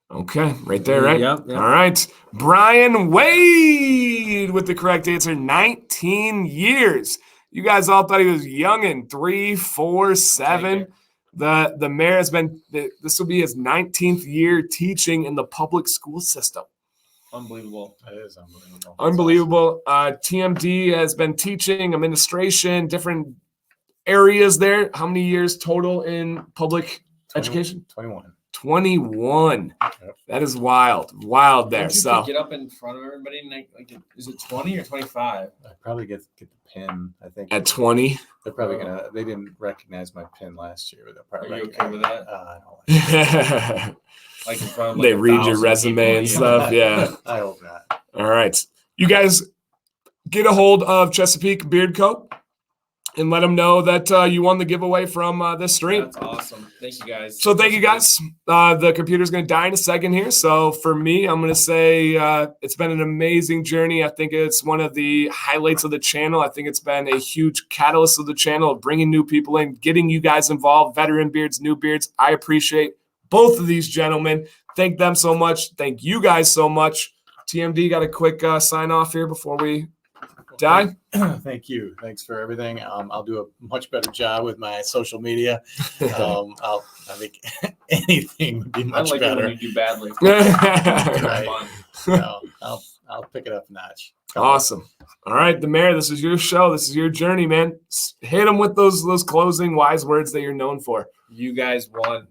Okay, right there, right? Yep. All right. Brian Wade with the correct answer, 19 years. You guys all thought he was young in 3, 4, 7. The mayor has been, this will be his 19th year teaching in the public school system. Unbelievable. That is unbelievable. Unbelievable. TMD has been teaching administration, different areas there. How many years total in public education? 21. Yep. That is wild there. Don't you So get up in front of everybody and like, is it 20 or 25? I probably get the pin. I think at 20. they're probably gonna. They didn't recognize my pin last year. They'll probably. Are you okay with that? I don't like Like in front of They read your resume and stuff. Yeah. I hope not. All right. You guys get a hold of Chesapeake Beard Co. and let them know that you won the giveaway from this stream. That's awesome. Thank you, guys. So thank you, guys. The computer's going to die in a second here. So for me, I'm going to say it's been an amazing journey. I think it's one of the highlights of the channel. I think it's been a huge catalyst of the channel, of bringing new people in, getting you guys involved, veteran beards, new beards. I appreciate both of these gentlemen. Thank them so much. Thank you guys so much. TMD, got a quick sign off here before we die. Thank you. Thanks for everything. I'll do a much better job with my social media. I think anything would be much like better. It when you do badly. Right. No, I'll pick it up a notch. Awesome. All right, the mayor, this is your show. This is your journey, man. Hit them with those closing wise words that you're known for. You guys won.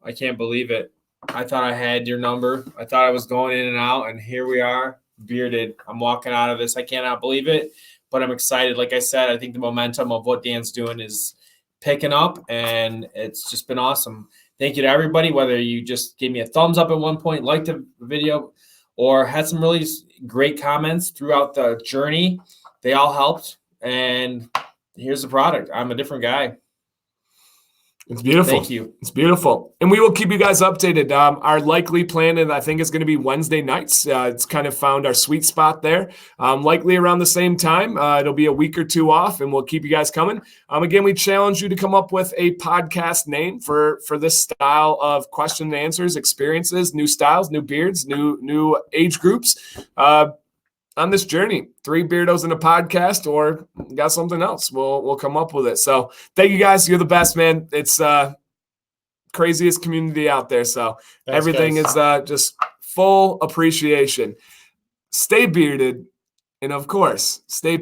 I can't believe it. I thought I had your number. I thought I was going in and out, and here we are, bearded. I'm walking out of this. I cannot believe it, but I'm excited. Like I said, I think the momentum of what Dan's doing is picking up, and it's just been awesome. Thank you to everybody, whether you just gave me a thumbs up at one point, liked the video, or had some really great comments throughout the journey. They all helped, and here's the product. I'm a different guy. It's beautiful. Thank you. It's beautiful. And we will keep you guys updated. Our likely plan, and I think is going to be Wednesday nights. It's kind of found our sweet spot there. Likely around the same time. It'll be a week or two off, and we'll keep you guys coming. Again, we challenge you to come up with a podcast name for this style of question and answers, experiences, new styles, new beards, new age groups. On this journey, 3 beardos in a podcast, or got something else, we'll come up with it. So thank you guys. You're the best, man. It's craziest community out there. So Thanks, everything guys. is just full appreciation. Stay bearded. And of course, stay